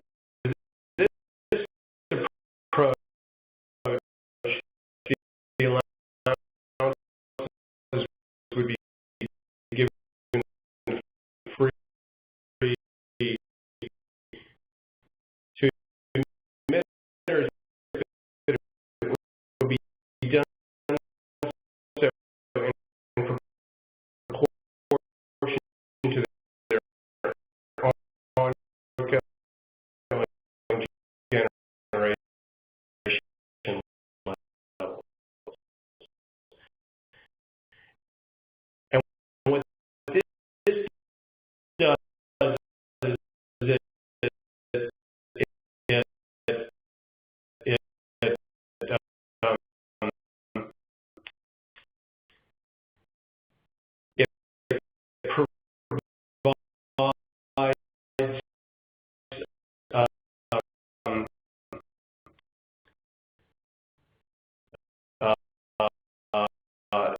this approach, the allowances would be given free to emitters, but it would be done so in proportion to their ongoing generation level. And what this does is it um, it provides um, uh, uh,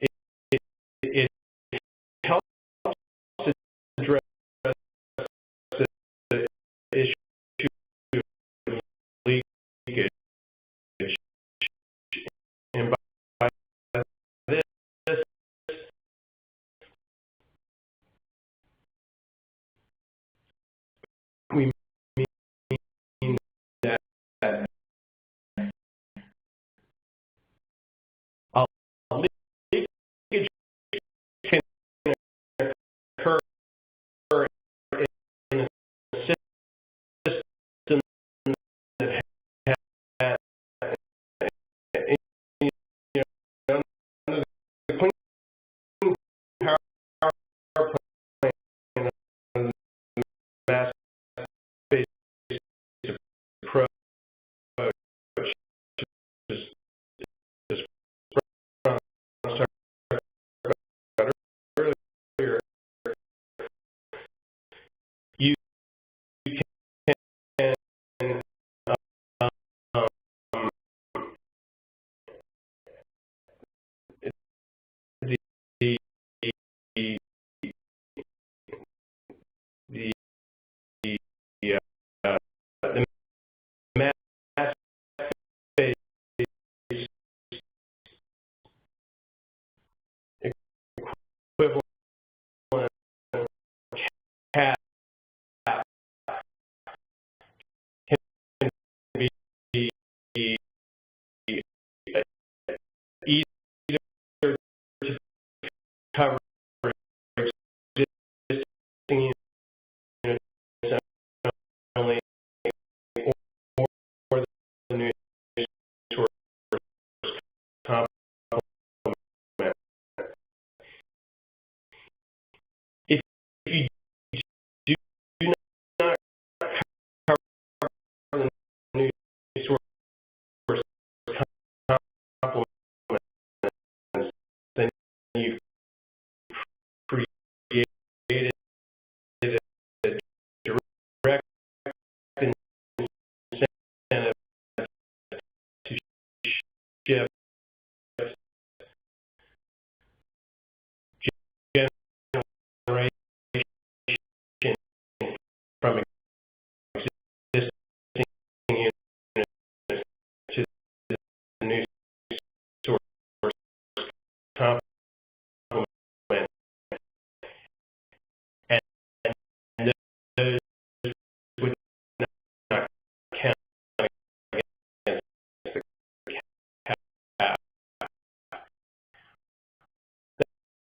it, it helps address the issue of leakage, and by this we mean that leakage can occur in a system that has, you know, the clean power plant and the mass-based approach is from earlier. You can um, the the the the mass-based equivalent cap can be either to cover existing units only, or the new source complement. If you do not cover the new source complement, then you've created a direct incentive to shift generation from existing units to the new source complement, and those would not count against the cap.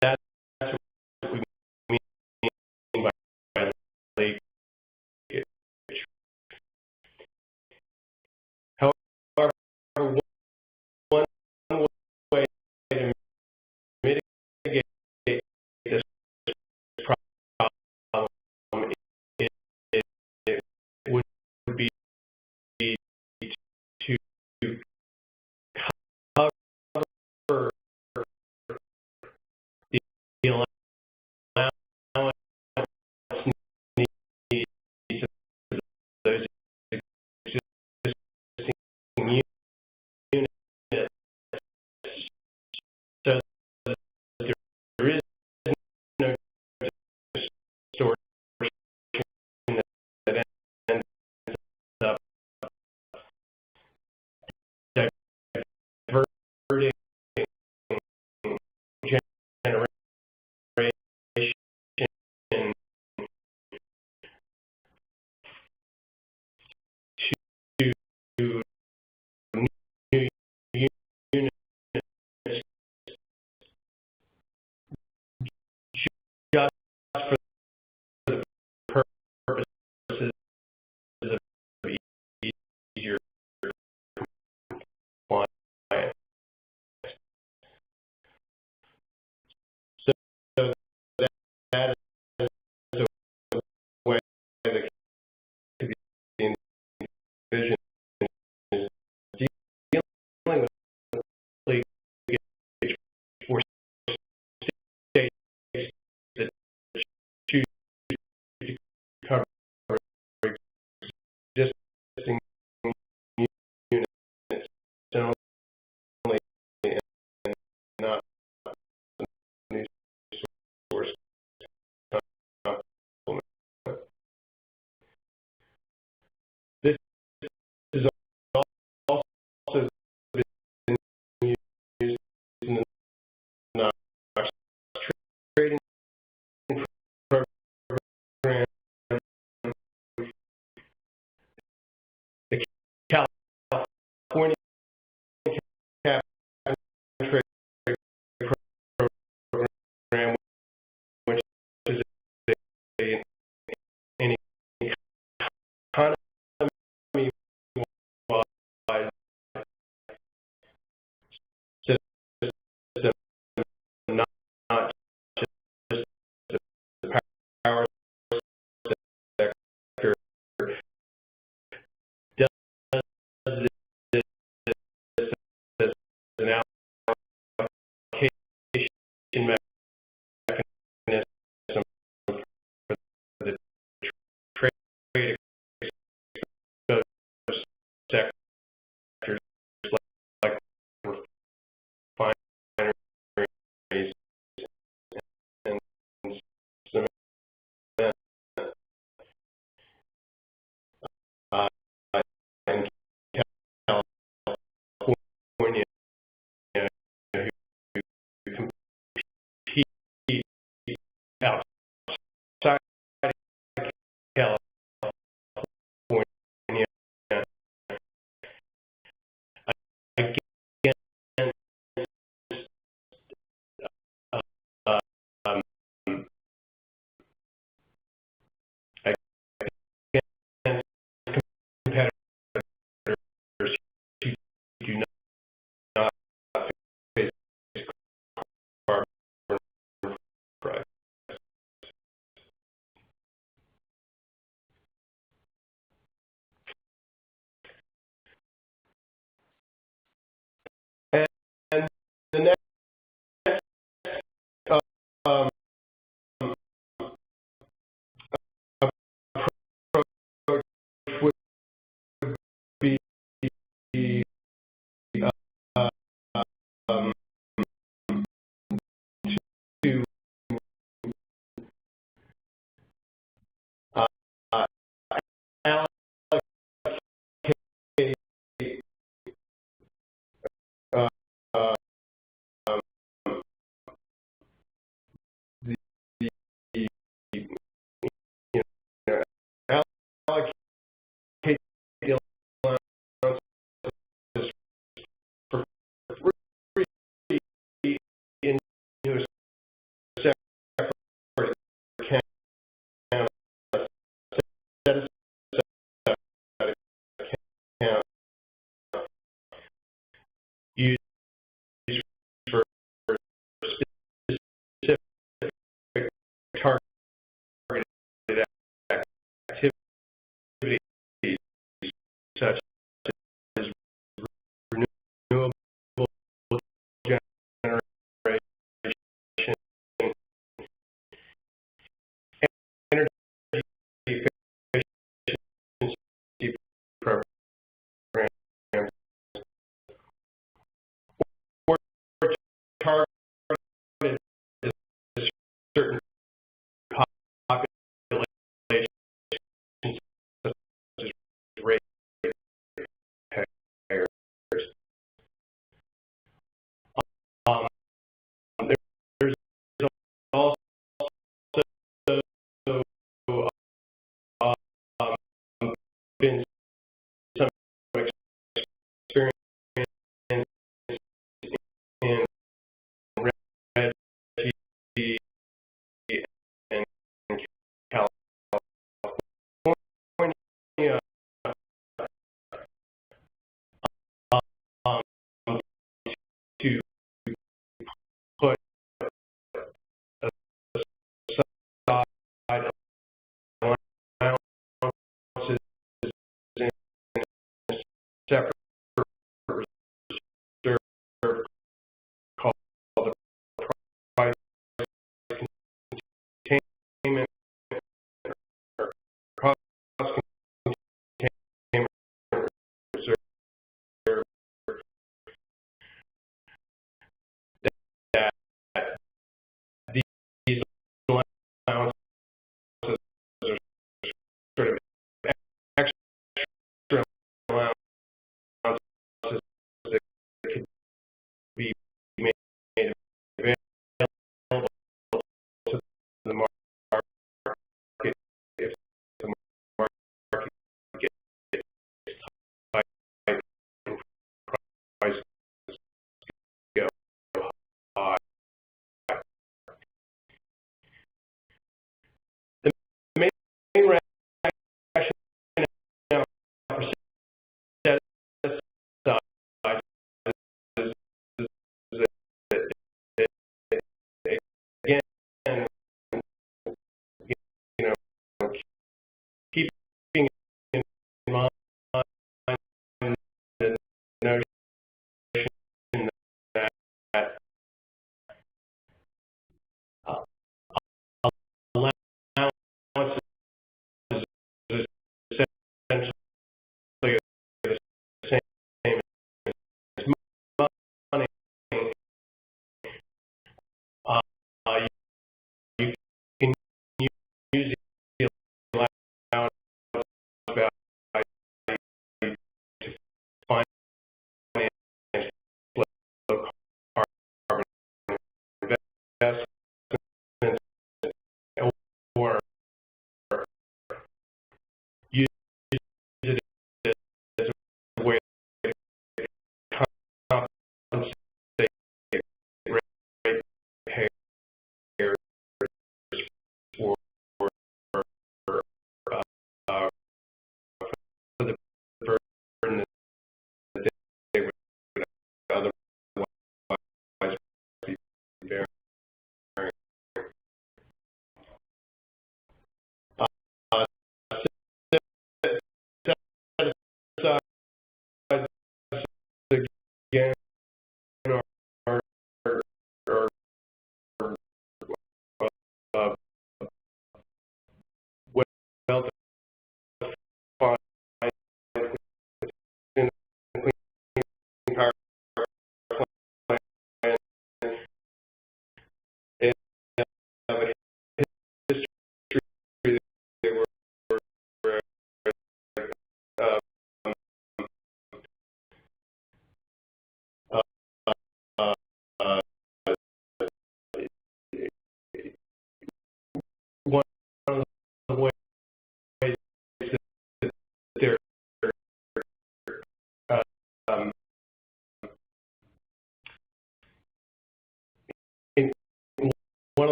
That's what we mean by leakage. that could be envisioned is dealing with leakage for states that choose to cover existing units only and not new source complement. This is also been used in the trading program. The California cap and trade program, which is an economy-wide system, not just the power sector, does this as an allocation mechanism for the trade exposed sectors like refineries and cement. In California, who compete outside of California against uh, um, against competitors who do not face carbon price.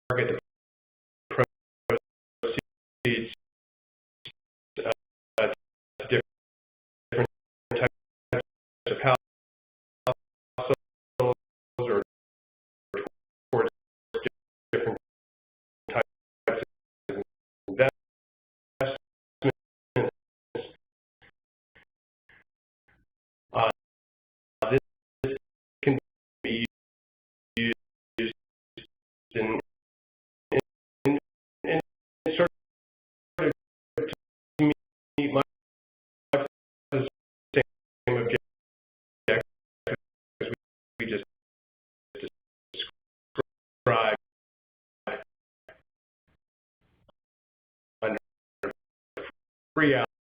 target the proceeds to different types of households or towards different types of investments. This can be used in sort of to meet much the same objective as we just described under free allocation.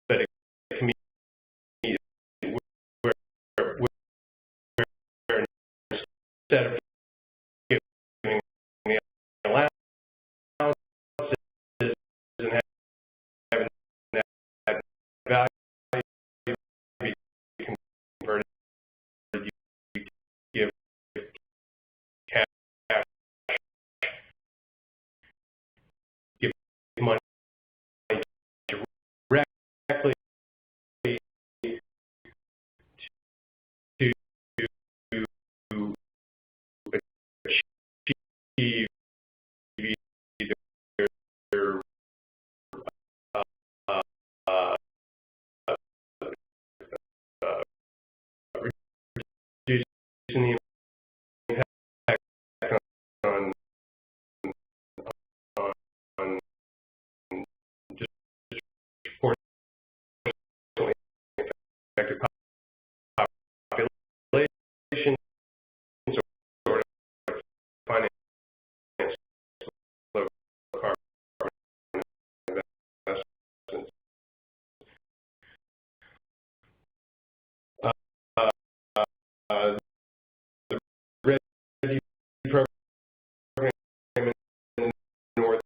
But it can be where instead of giving the allowances and having that value be converted, you give cash, give money directly to achieve either reducing the impact on disproportionately affected populations or finance low carbon investments. The REDI program in the Northeast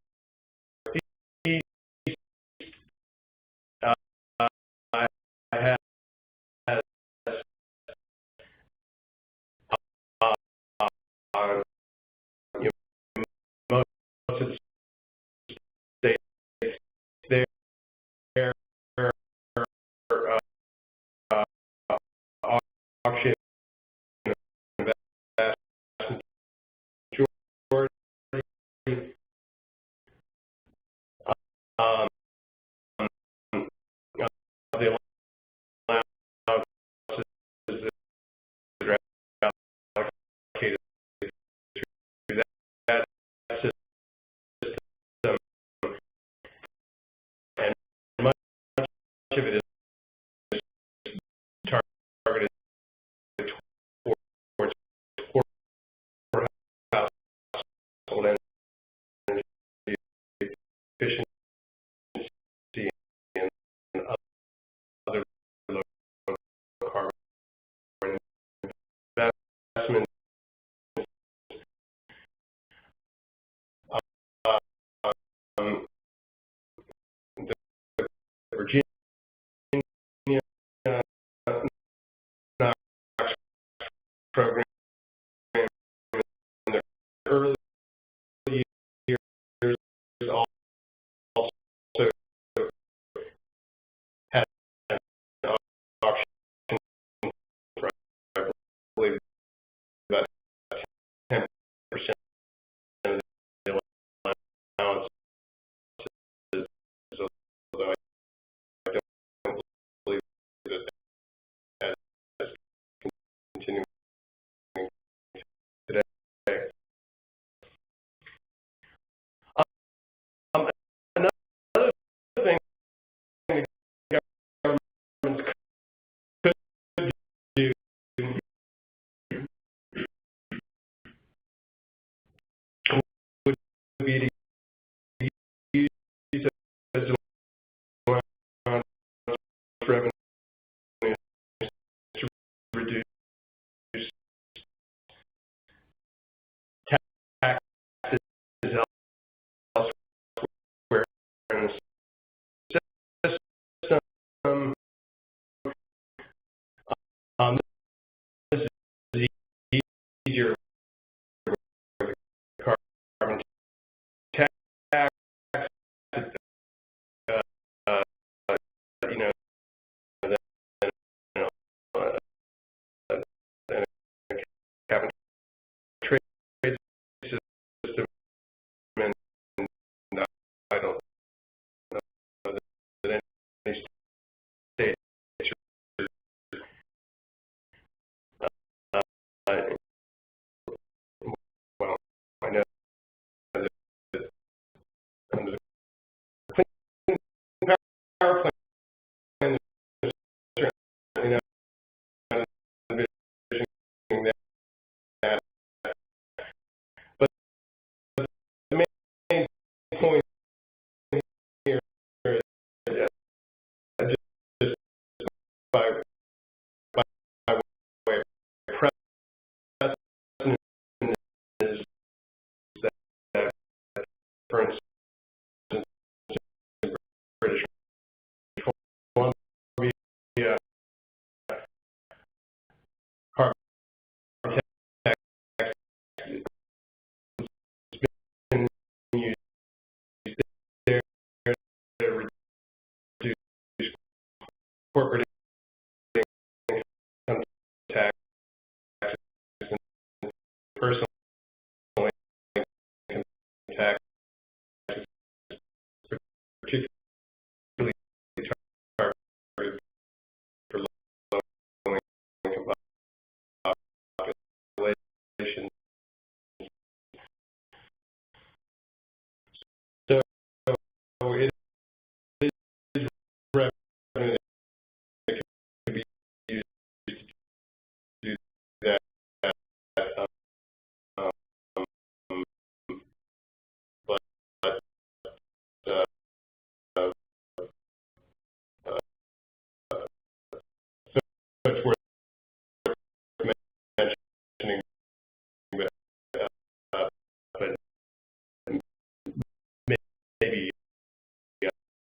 has you know, most of the states there auction investment majority the allowances that are allocated corporate income taxes and personal income taxes, particularly targeted for low-income populations. So it is revenue that can be used to do that. But uh, uh, so it's worth mentioning, but maybe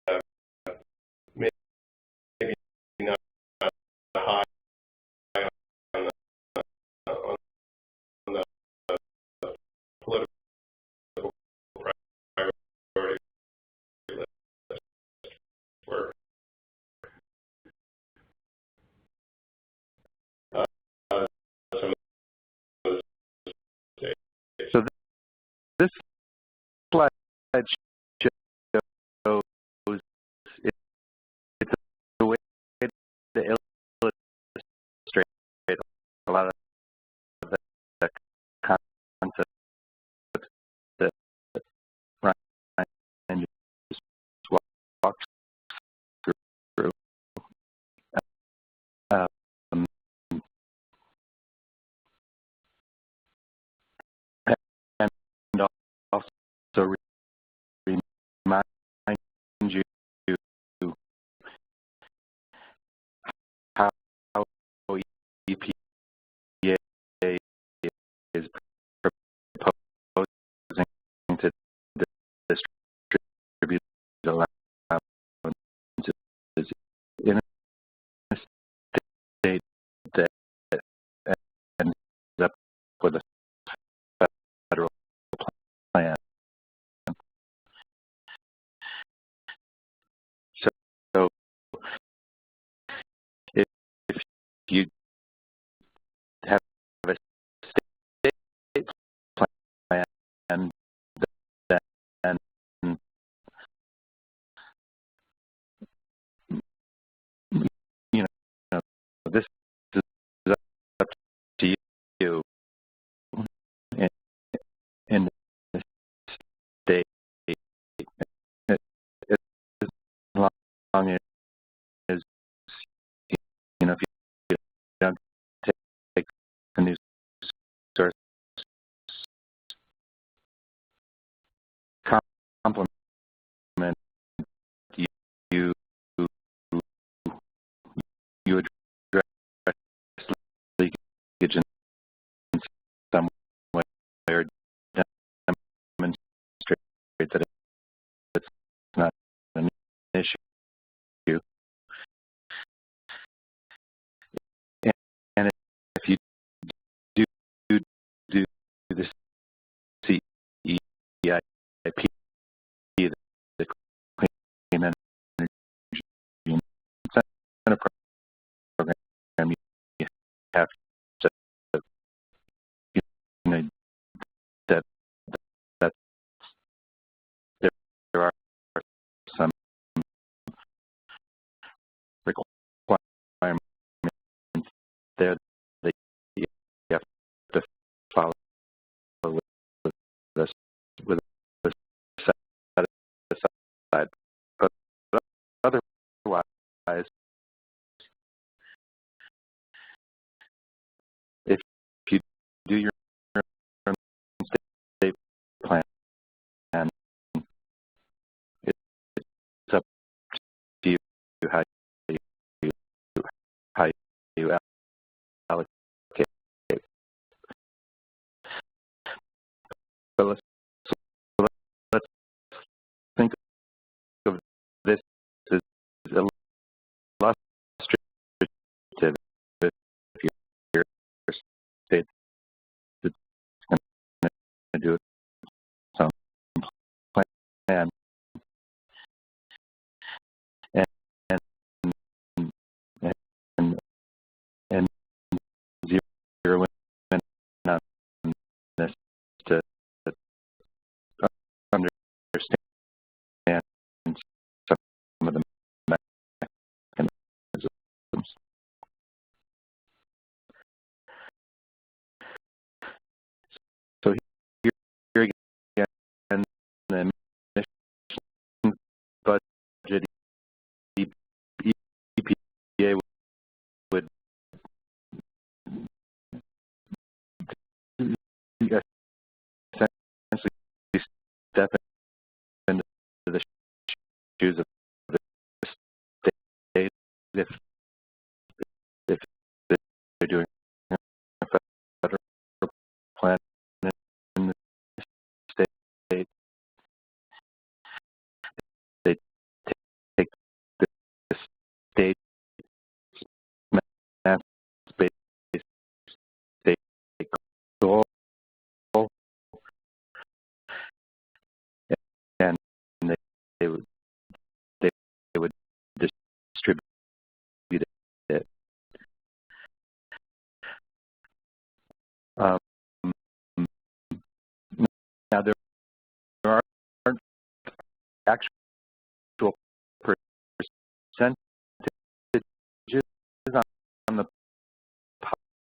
uh, maybe not high on the political priority list for some of those states. So this slide shows it's a way to illustrate a lot of the concepts that Ryan just walked through. Um, and also remind you how EPA is proposing to distribute allowances in a state that ends up with a federal plan. So if you have a state plan, then you know this is up to you in the state as long as if you don't take the new source complement you you address leakage in some way or demonstrate that it's not an issue. And if you do the CEIP, the Clean Energy Incentive Program, you have to, that there are some requirements there that you have to follow with this with a set aside. But otherwise, if you do your own state plan, it's up to you how you allocate. So let's think of this as illustrative. If your state is going to do some plan, and step into the shoes of the state if they're doing a federal plan in the state, they take the state math-based state goal and they would distribute it. Now there are actual percentages on the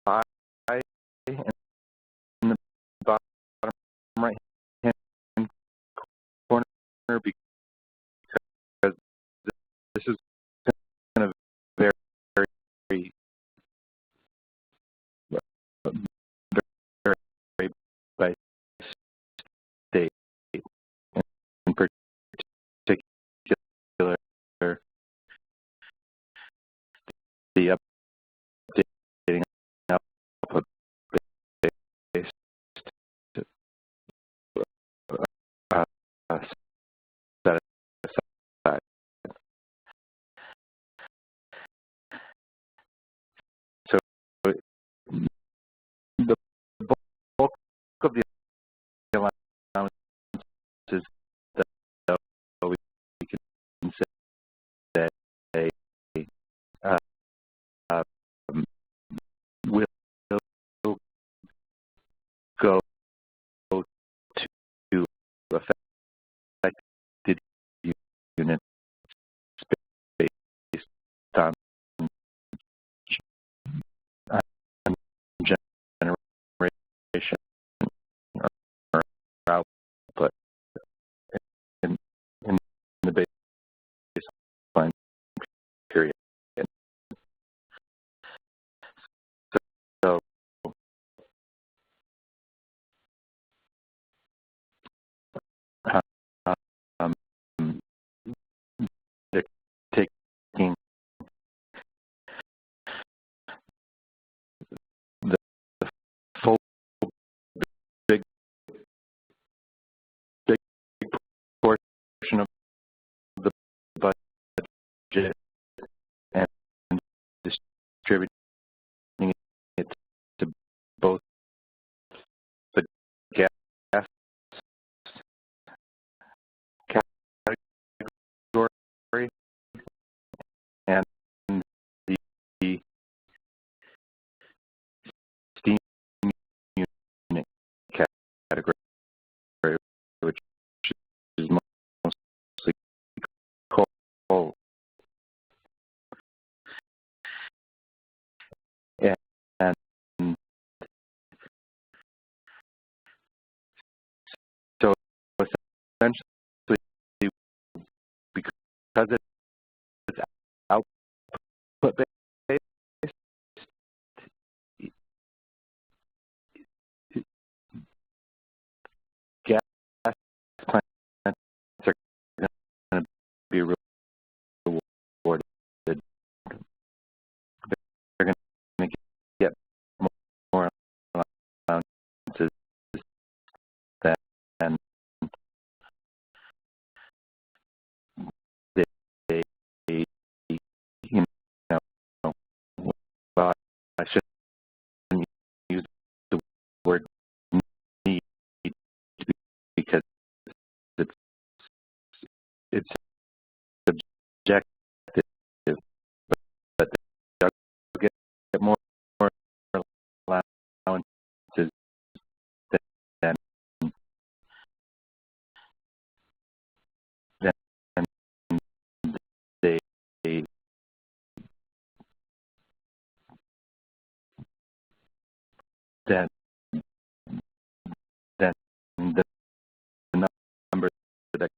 pie in the bottom right hand corner because this is kind of very very by state in particular the updating output based set aside. So the bulk of the allowances that we can say will go to affected units based on generation or output in the baseline period. So um, they're taking the full big portion of the budget and distributing it to both the gas category and the steam unit category, which is mostly coal. And so essentially, because it's output based, gas plants are going to be rewarded. They're going to get more allowances than they, you know, well, I shouldn't use the word need because it's subjective, but they'll get more allowances than they than the number that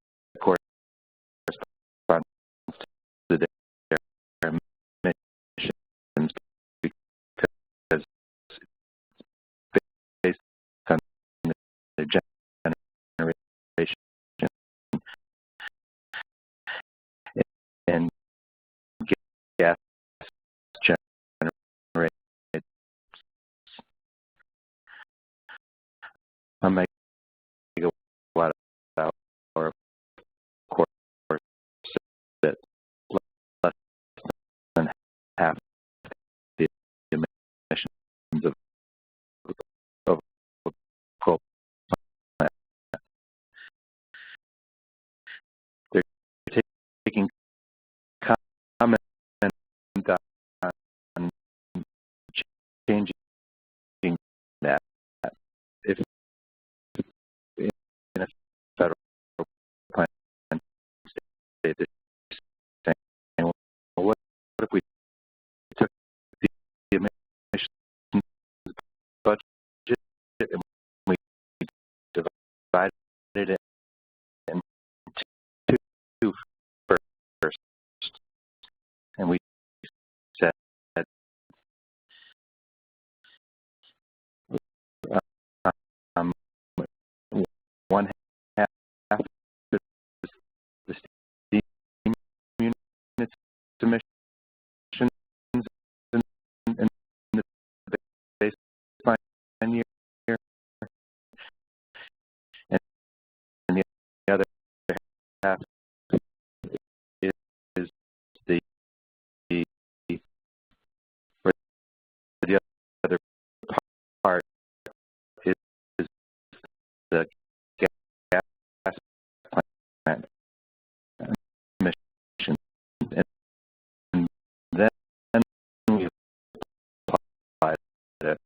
megawatt hour of course that less than half the emissions of coal plant. They're taking comment on changing that. If in a federal plan state is saying, well, what if we took the emissions budget and we divided it into two first, and we said um, one half is the steam units emissions in the baseline year, and the other half is the or the other part is the gas plant emissions, and then we apply the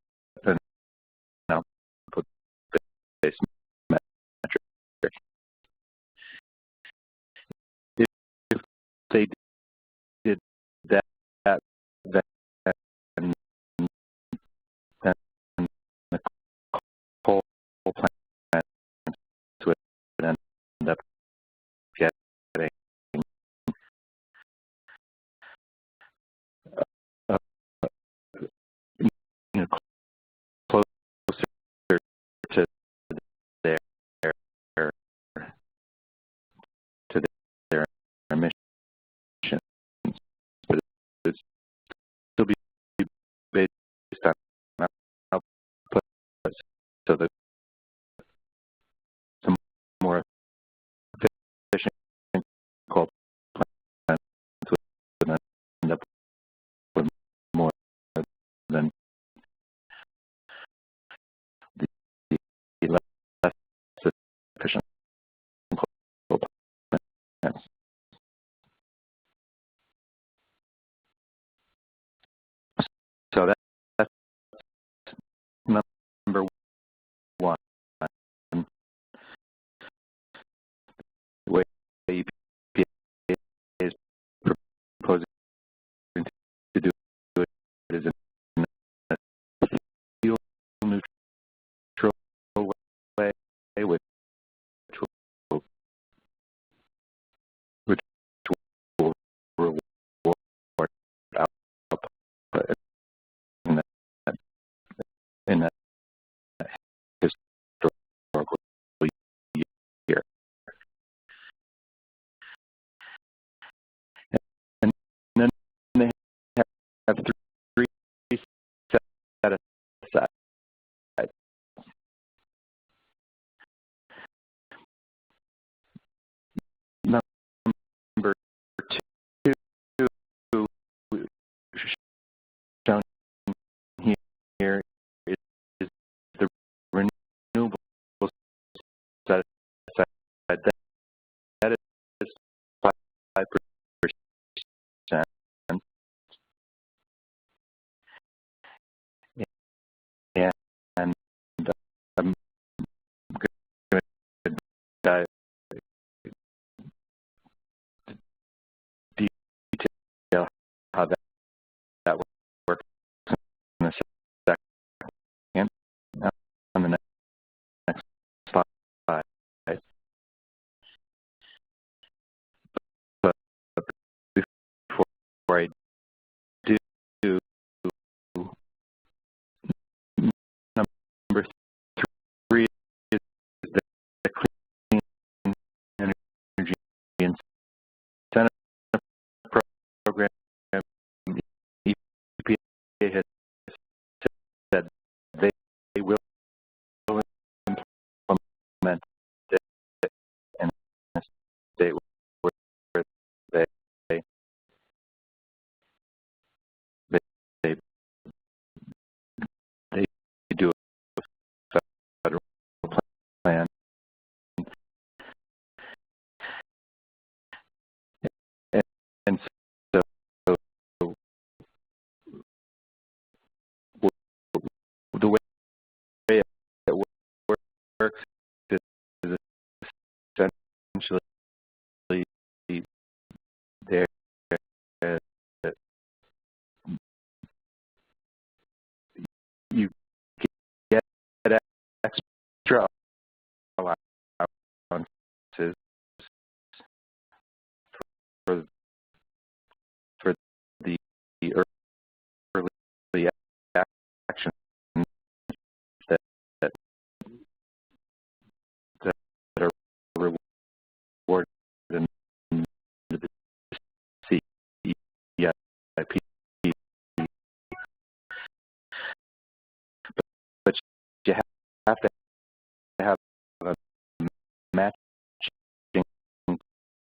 output-based metric. If they did that, then the coal plant would end up getting closer to their to their emissions, but it still be based on output, so that some more efficient coal plants would end up with more than the less efficient coal plants. So that's number one. The way EPA is proposing to do it is in a fuel neutral way, which will reward output in that historical year. And then they have three set aside. Number two shown here is the renewables set aside. That is 5%. And I'm going to but you have to have a matching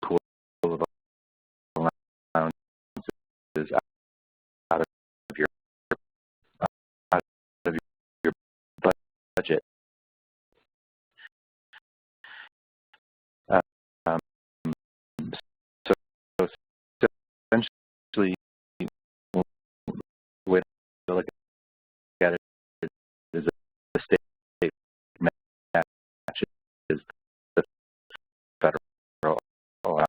pool of allowances out of your out of your budget. Um, so essentially, the way to look at it is the state matches the federal allowance,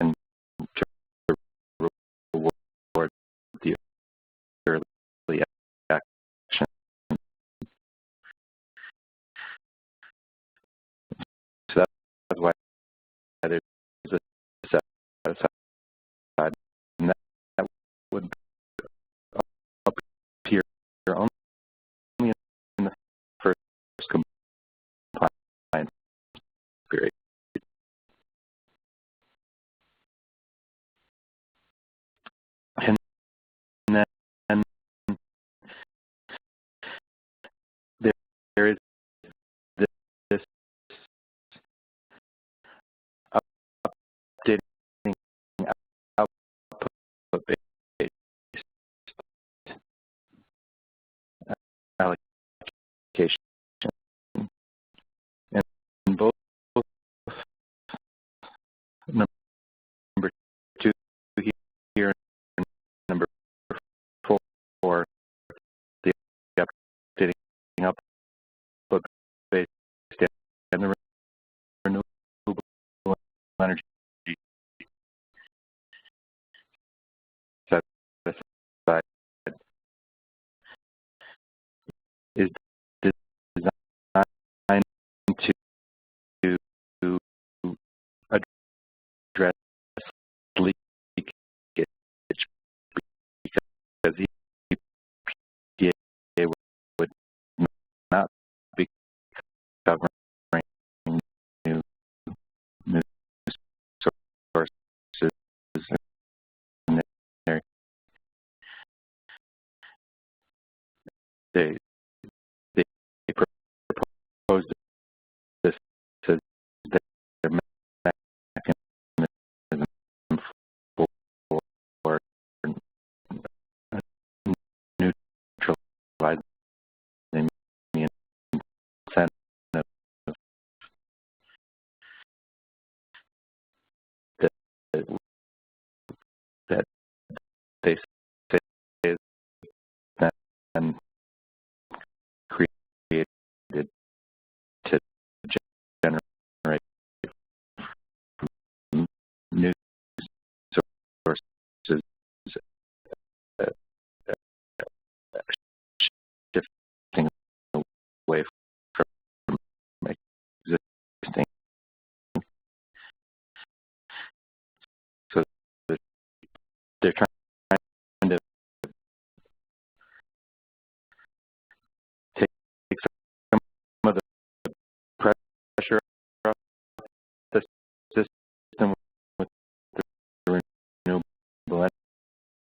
and to reward the early action. So that's why there's a set aside, and that would appear only in the first compliance period. And then there is this updating output-based allocation. And both number 2 here and number 4, the updating output-based and the renewable energy set aside is designed to address leakage because EPA would not be covering new sources in there. They proposed this as their mechanism for neutralizing the incentive that they say is that and created to generate new sources, uh, shifting away from existing. So they're trying to take some of the pressure off the system with the renewable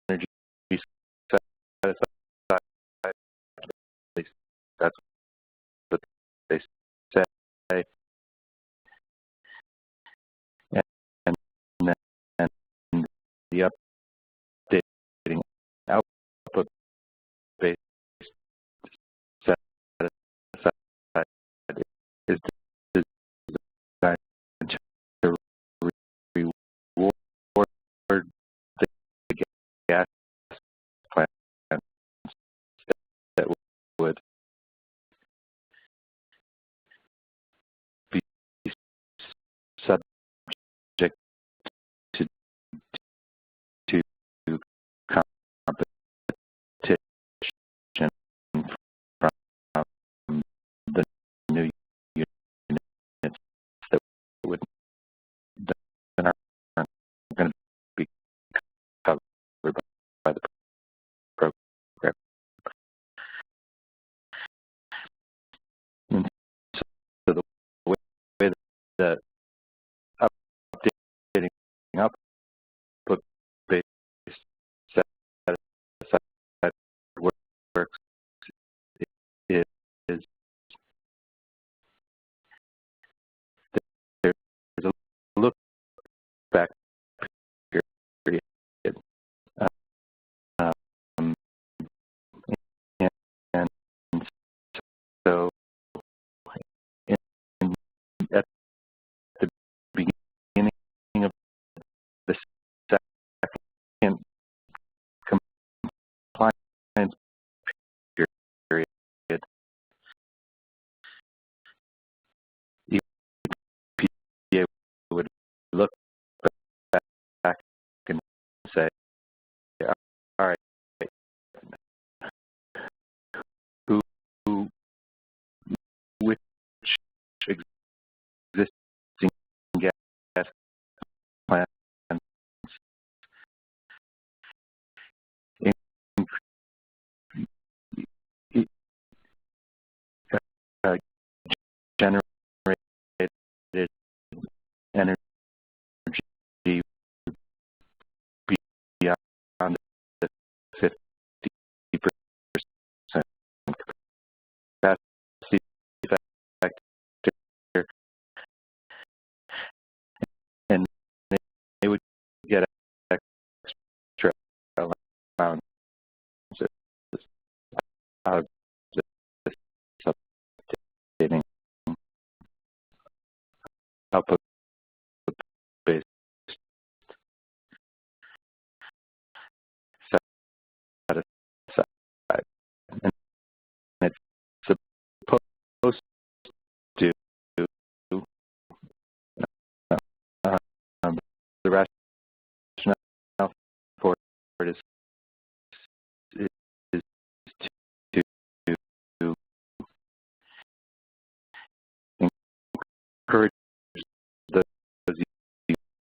energy set aside. At least that's what they say. And then the updating output-based set aside is designed to reward the gas plants that would be subject to competition from the new units that would that aren't going to be covered by the program. And so the way the just updating output based set aside, and it's supposed to the rationale for it is to encourage those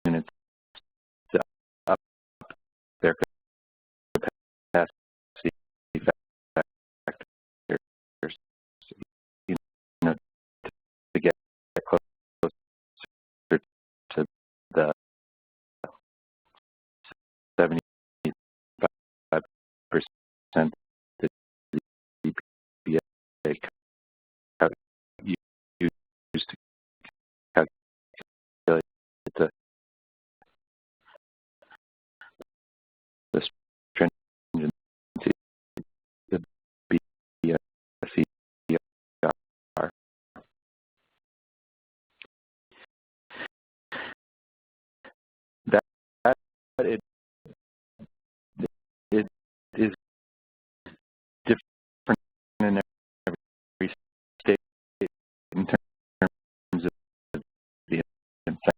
units to up their capacity factors, you know, to get closer to the 75% that the EPA used to calculate the stringency of BSER. That it is different in every state in terms of the incentive.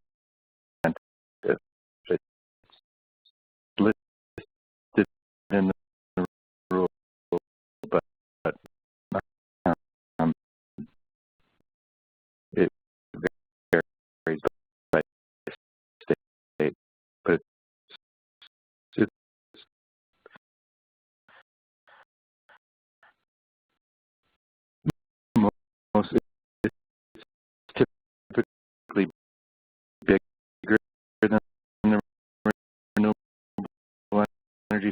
It's listed in the rule, but um, it varies by state. But it's most it's typically bigger than the renewable energy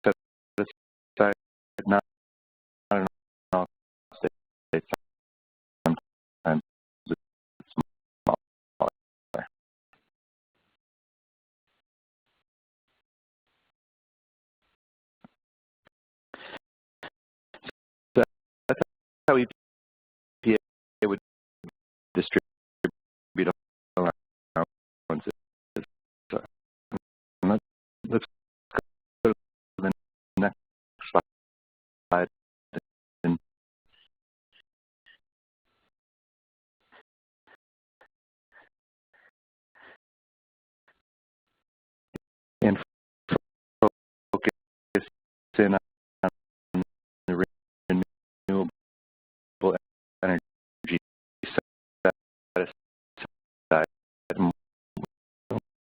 set aside, not in all states. Sometimes it's smaller. So that's how EPA would distribute allowances. So let's go to the next slide. And focus in on the renewable energy set aside.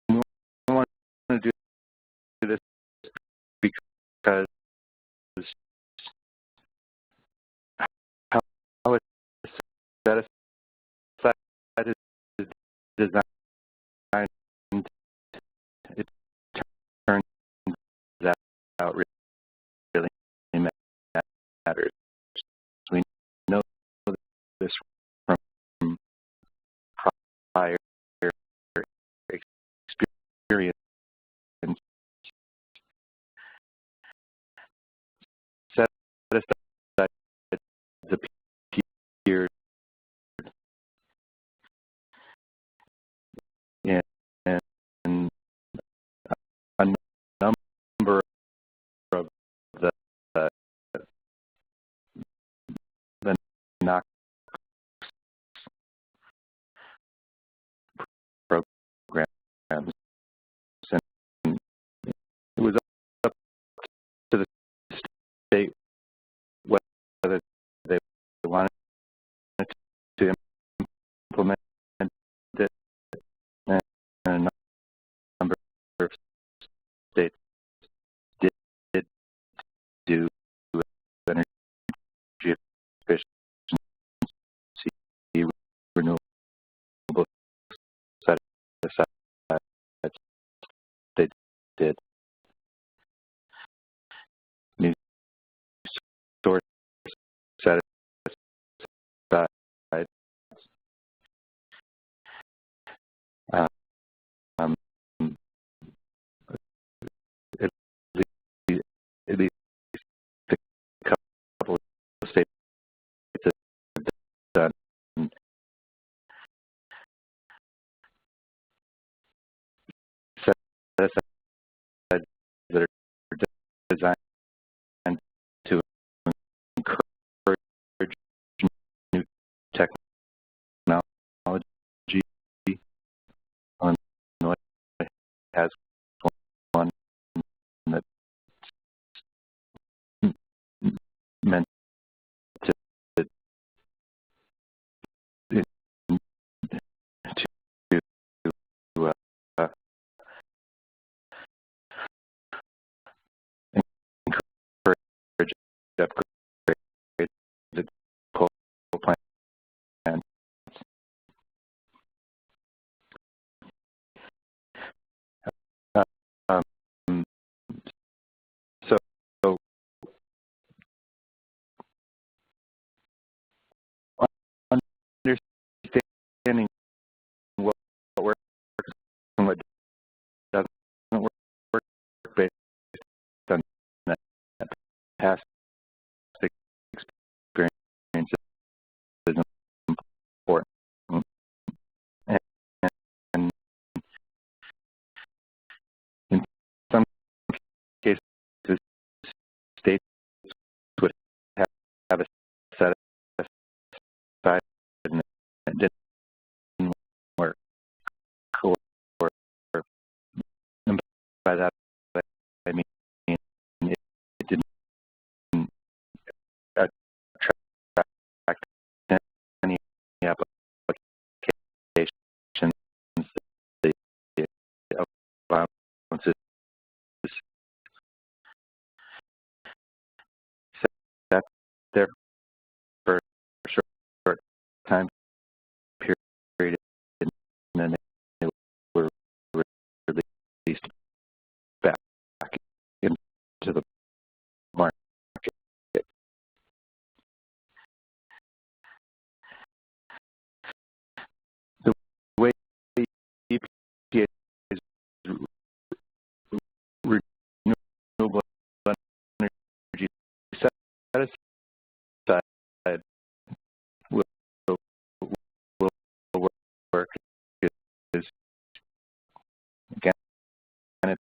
We want to do this because how it's set aside is designed, it turns out really matters. We know this from prior experience. Set aside the period in a number of the NOx programs, and it was up to the state whether they wanted to implement it, and a number of states did do energy efficiency renewable set aside that are designed to encourage new technology. Illinois has one that's meant to uh, encourage upgrade the coal plant. Um, so understanding what works and what doesn't work based on that past experience is important. And in some cases, states would have a set aside and it didn't work. Or by that I mean it didn't attract any applications. The allowances set there for a short time period, and then they were released back into the market. The way EPA is renewable energy set aside will work is, again, it's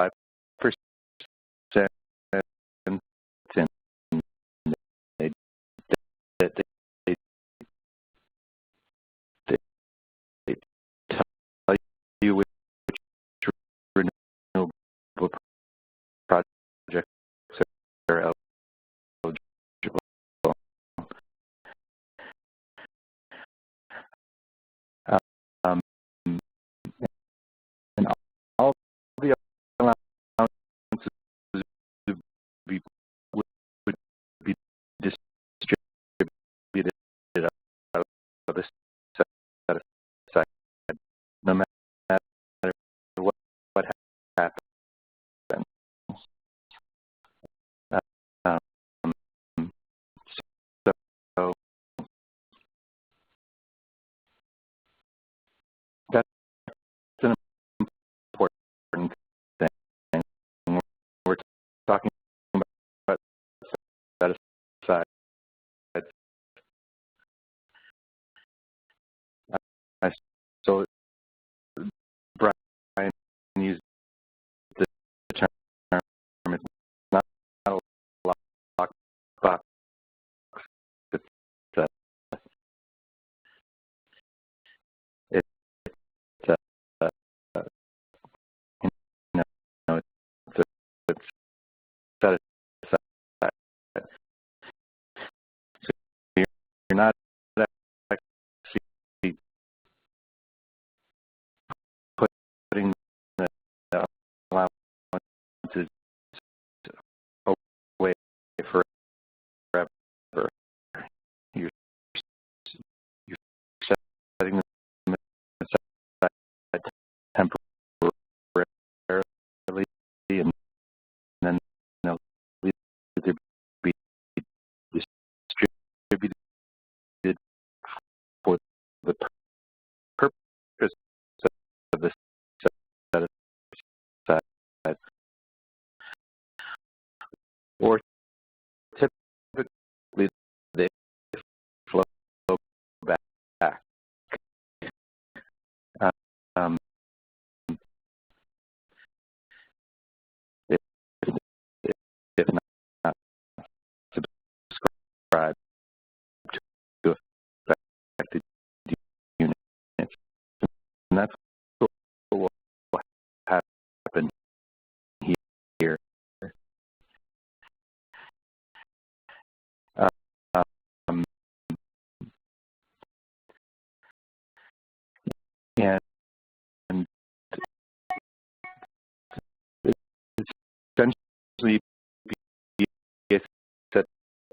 5%, and they tell you which renewable projects are eligible. Um, and all the allowances would be distributed out of the set aside, no matter what happens. So that's an important thing. We're talking about set aside. So Brian used the term, it's not a lockbox, it's a, you know, it's set aside. So you're not actually putting the allowances away forever. You're setting them aside temporarily, and then they'll either be distributed for the purpose of the set aside, or typically they flow back. Um,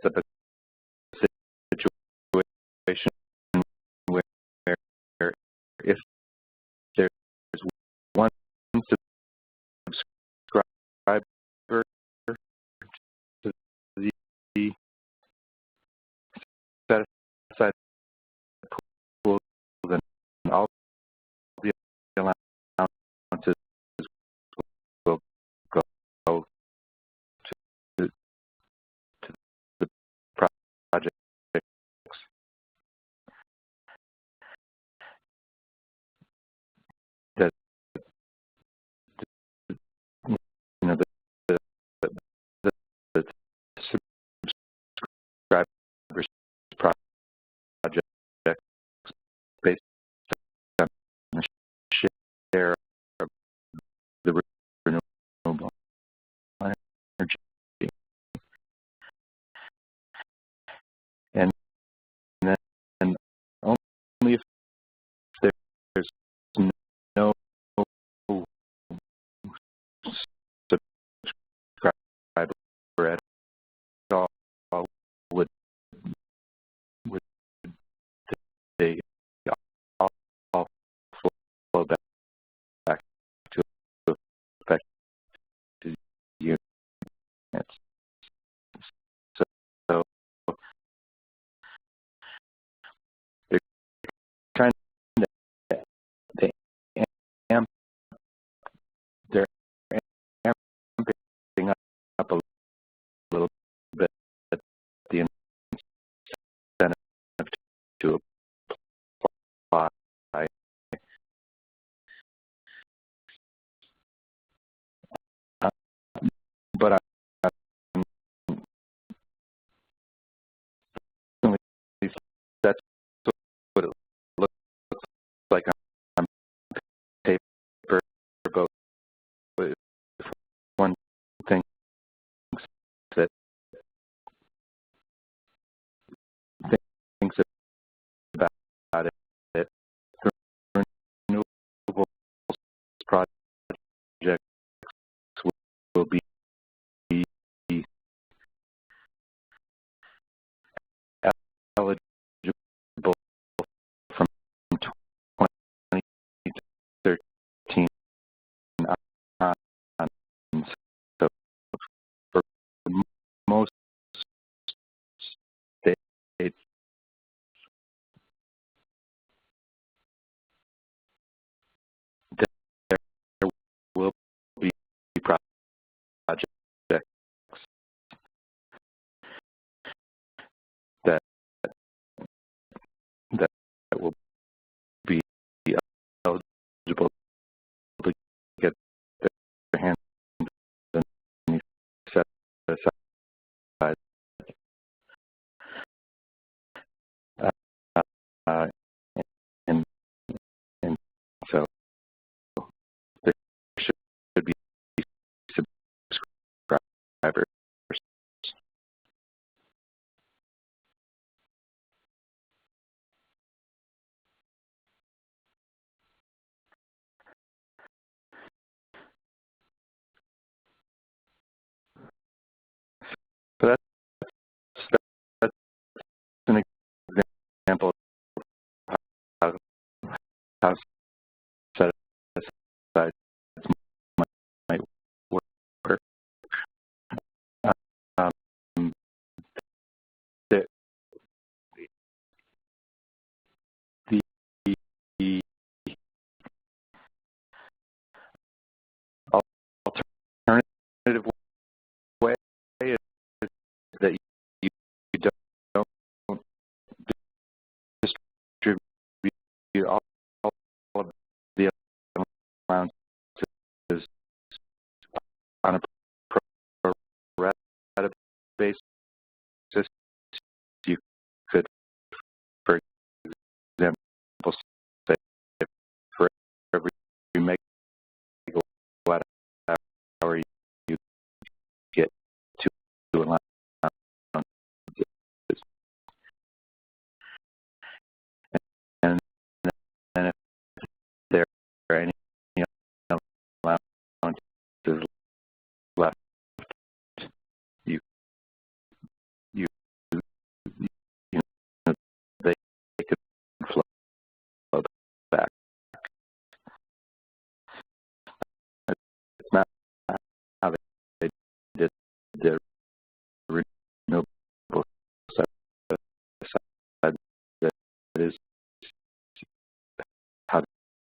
up a situation where if there's one subscriber to the set aside pool, then all the allowances will go to the projects that you know the subscribers projects based on the share of the renewable energy, and then only if there's no subscriber at all would they all flow back to affect the units. So they're trying to they amp they're amping up a little bit the incentive to apply. But that's what it looks like on paper. But if one thinks that thinks about it, the renewables projects will be eligible from 2013 on. So for most states, there will be projects that will be eligible to get their hands on set aside. Uh, and so there should be subscribers so that's an example of how set aside might work. Um, the, the alternative way is that you don't distribute all of the allowances on a pro rata basis. You could, for example, say for every megawatt hour you get two allowances, and then if there are any allowances left, you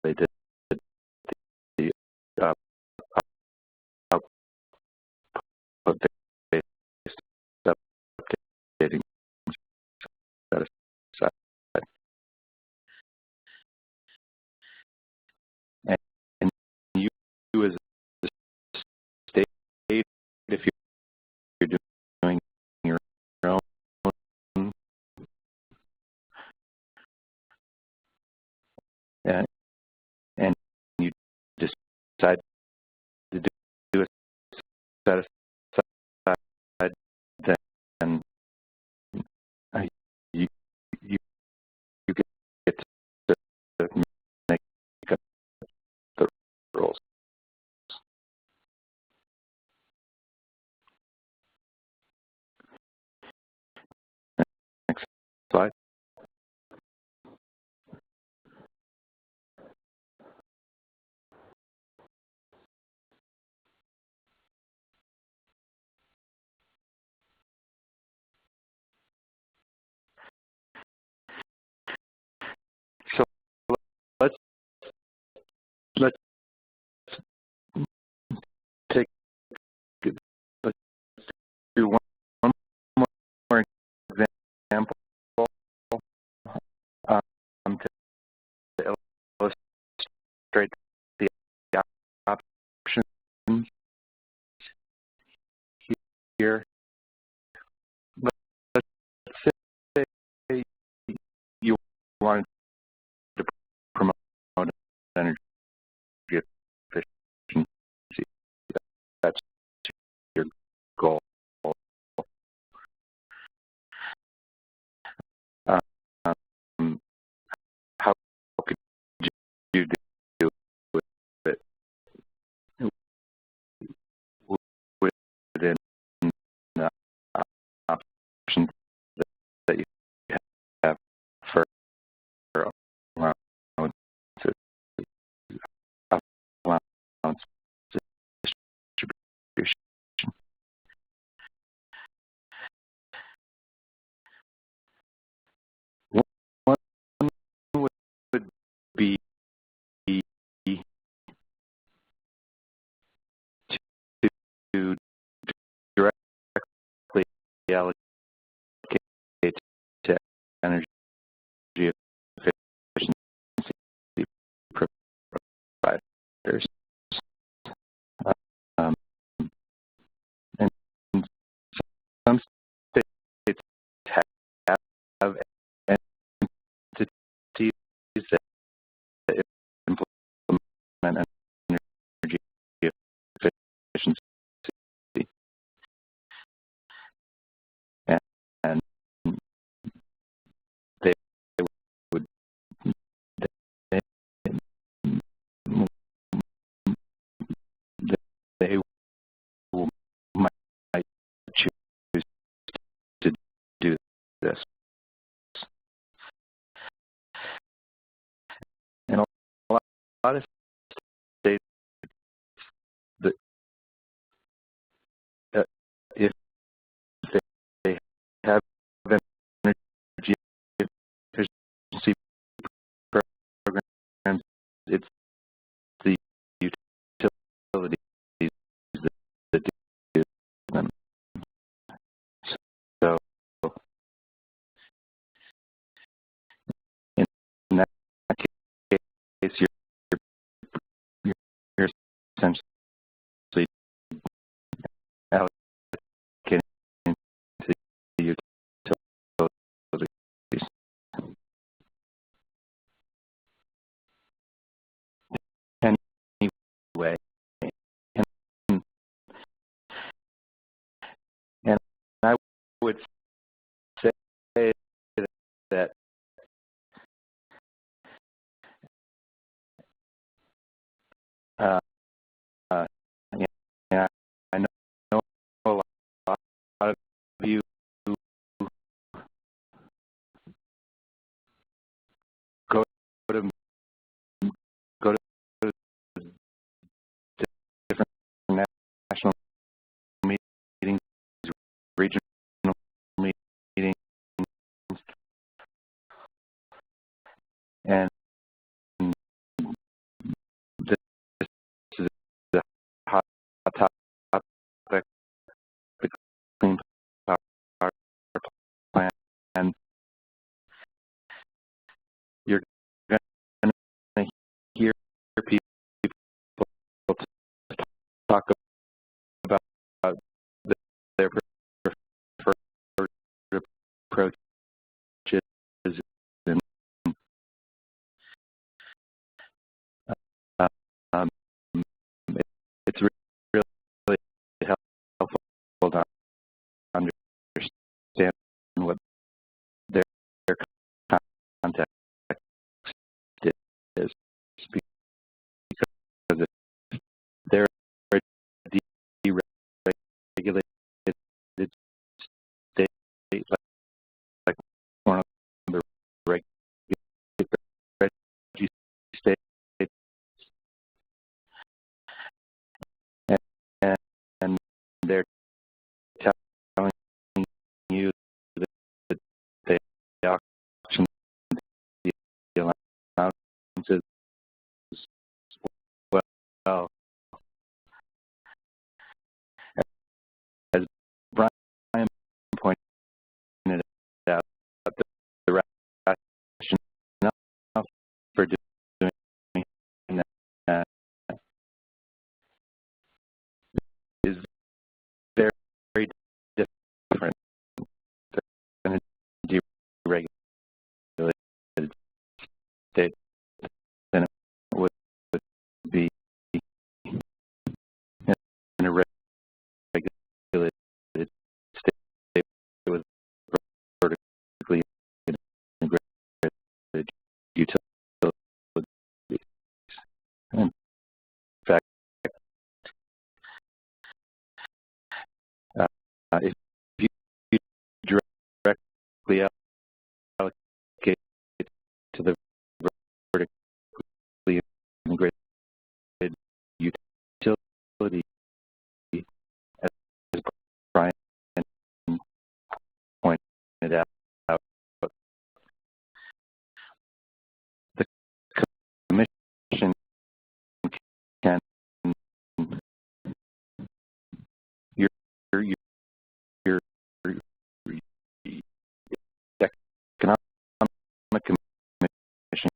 they did the output-based updating set aside. And you as a state, if you're doing your own, and you decide to do a set aside, then you get to make up the rules. Next slide. So let's take let's do one more example to illustrate the options here. Let's say you want to promote energy efficiency. That's your goal. How could you do it within the options that you have for allowance distribution? One would be to directly allocate to energy efficiency providers. And some states have entities that implement energy efficiency, and they would they might choose to do this. And a lot of states that if they have energy efficiency programs, it's the utilities that do them. So in that case, you're essentially allocating to the utilities. Anyway, and I would say that yeah, I know a lot of you go to different national meetings, regional meetings, and topic, the Clean Power Plan, and you're going to hear people talk about their preferred approaches, and um, it's really helpful to understand what their context is, because if they're a deregulated state, like one of the regulated states, and they're telling you that they auction the allowances well. As Brian pointed out, the rationale for doing that is very different than a deregulated state than it would be in a regulated state with vertically integrated utilities. In fact, if you directly allocate to the vertically integrated utility, as Brian pointed out, the commission can your economic commission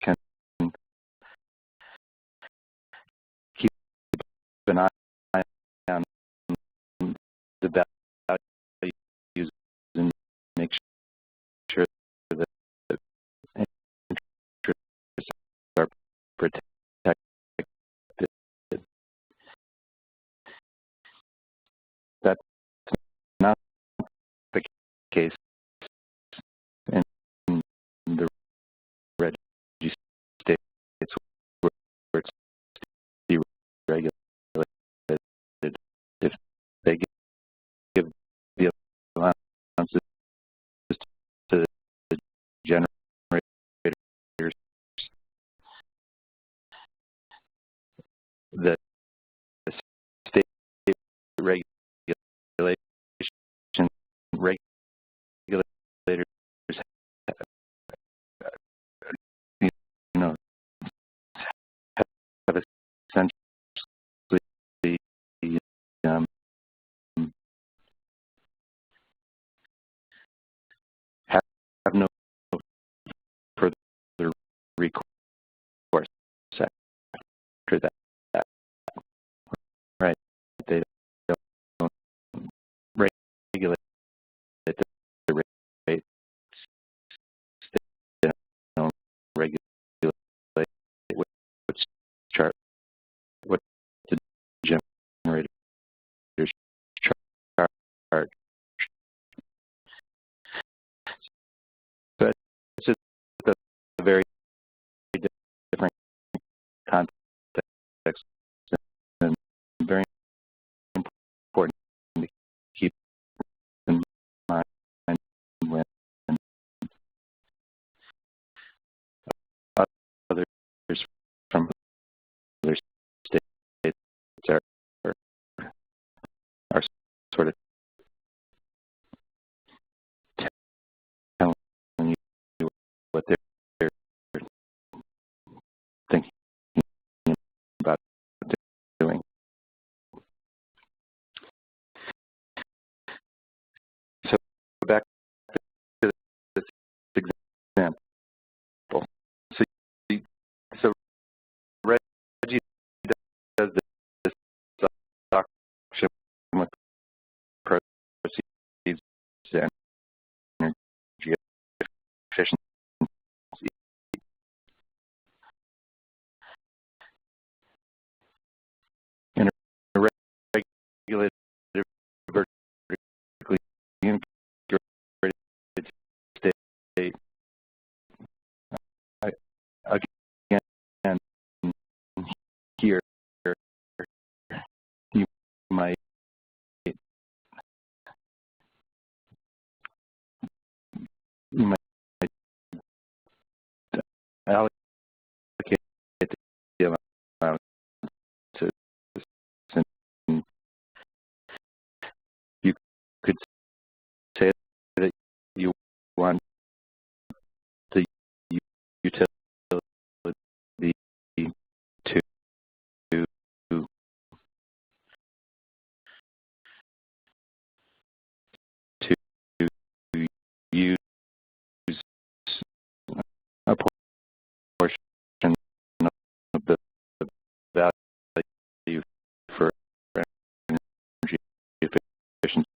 can keep an eye on the values and make sure that the interests are protected. That's not the case in the red states where it's deregulated. If they give the allowances to the generators, the state regulation regulators have essentially um, have no further recourse after that. Right? They don't regulate the rate. They don't regulate which chart, what the generators charge. But it's just a very different context and very important to keep in mind when others from other states are sort of telling you what they're thinking about efficiency. In a regulated, vertically integrated state, again, here you might allocate the allowance to, and you could say that you want the utility to use a portion of the value for energy efficiency,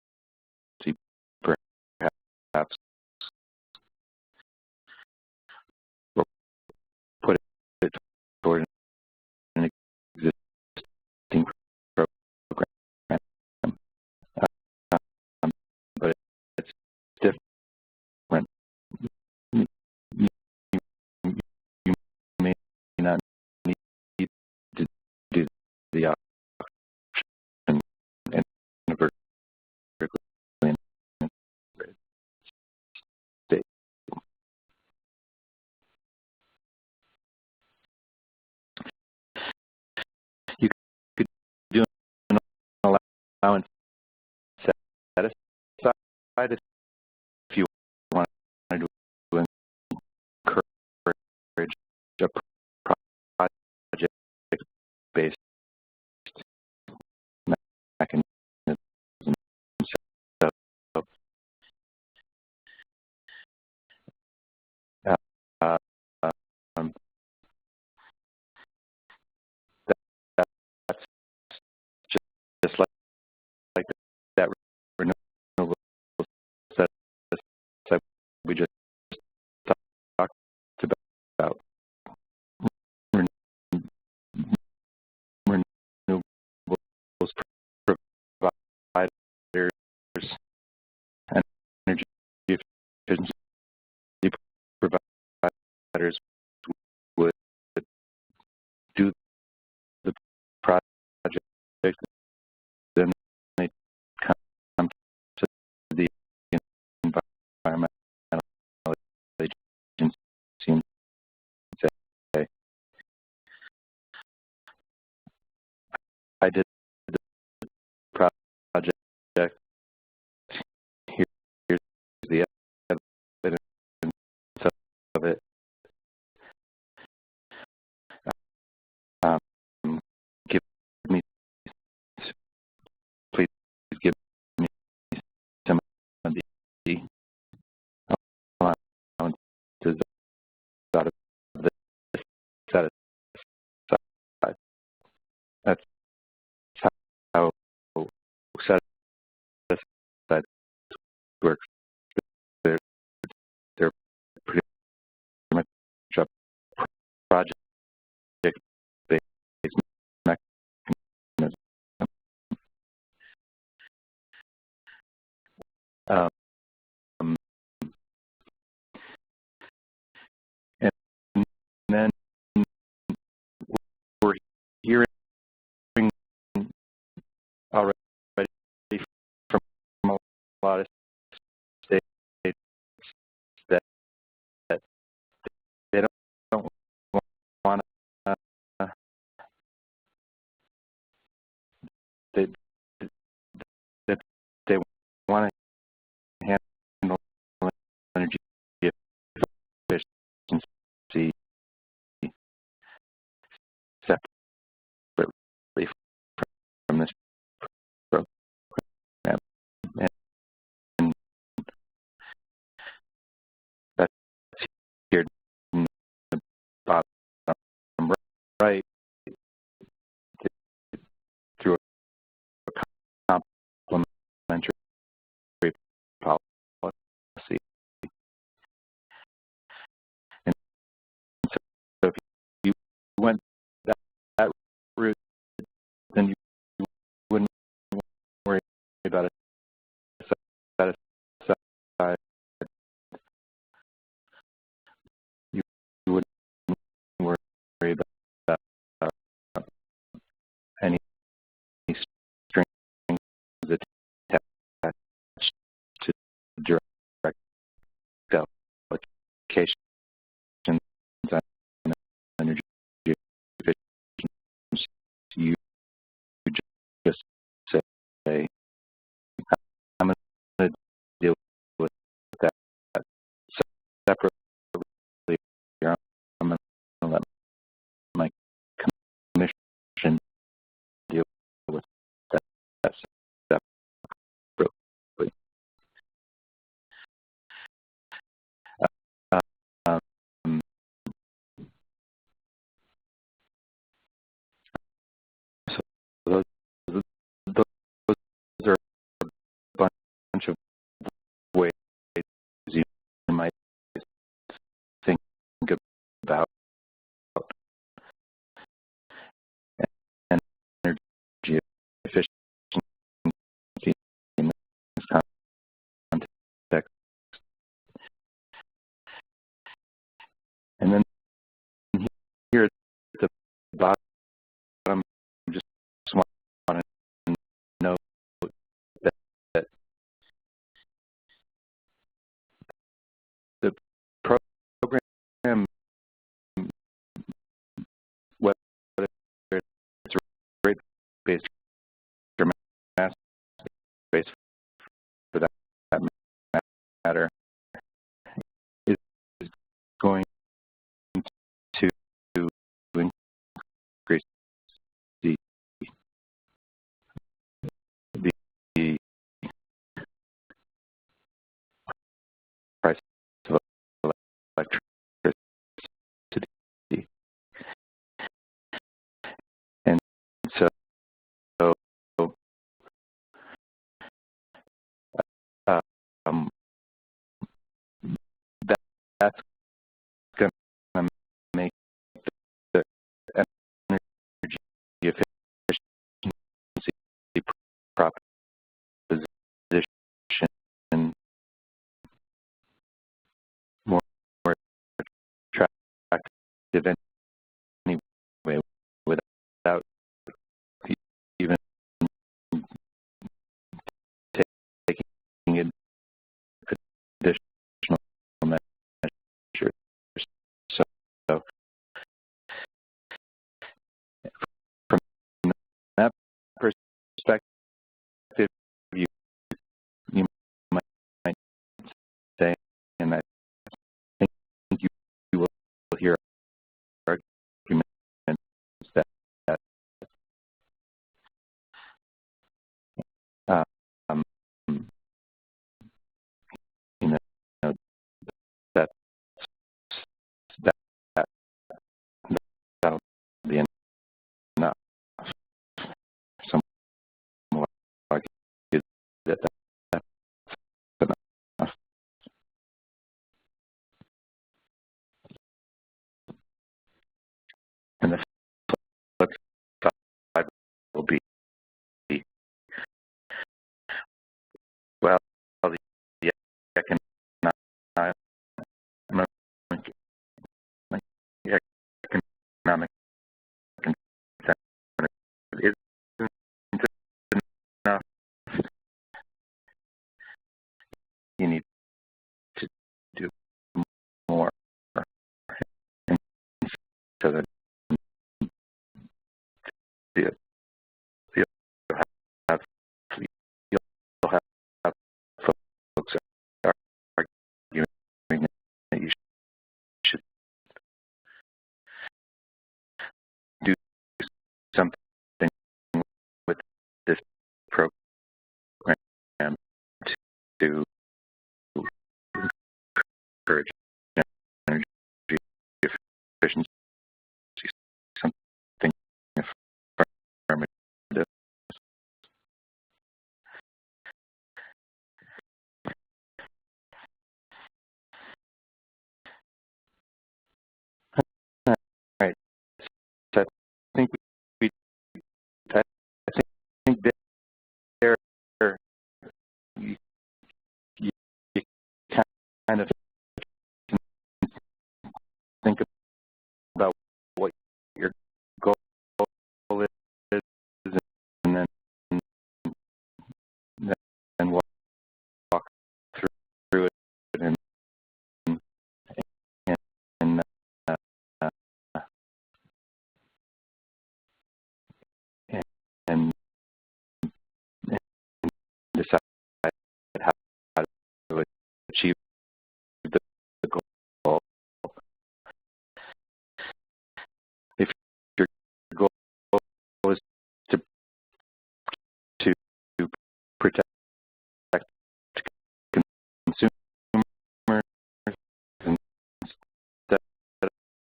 perhaps, or put it toward an existing program. But it's different. You may not need to do the option in a vertically integrated state. You could do an allowance set aside if you wanted to encourage a project-based mechanism. So, uh, um, that's just like that renewable set we just talked about. Renewables providers and energy efficiency providers would do the project, then they come to the environmental agency and say, I did the project, here's the evidence of it. Give me, please give me some of the allowances out of the set aside. That's how set aside works. They're pretty much a project-based mechanism. And then we're hearing already from a lot of states that they don't want to they, that they want to handle energy efficiency separately from this program. And that's here in the bottom right through a complementary policy. went that route, then you wouldn't worry about a set aside. You wouldn't worry about any strings attached to direct allocation and energy efficiency. You just say, I'm going to deal with that separately. I'm going to let my commission deal with that separately. Um, so those are a bunch of ways you might think about energy efficiency in this context. And then here at the bottom, just want to note that the program, whether it's rate-based or mass-based for that matter, is going to increase the price of electricity. And so um, that's going to make the energy efficiency proposition more attractive anyway, without even taking additional measures. So from that perspective, you might say, and I think you will hear arguments that um, you know that that that'll be enough. Some will argue that that's enough. And the flip side will be, well, the economic incentive isn't enough. You need to do more, and so that you'll have folks arguing that you should do something with this program to encourage energy efficiency, something affirmative. All right. think we I think there you, you kind of think about what your goal is, and then walk through it and and uh, and decide how to achieve the goal. If your goal is to protect consumers instead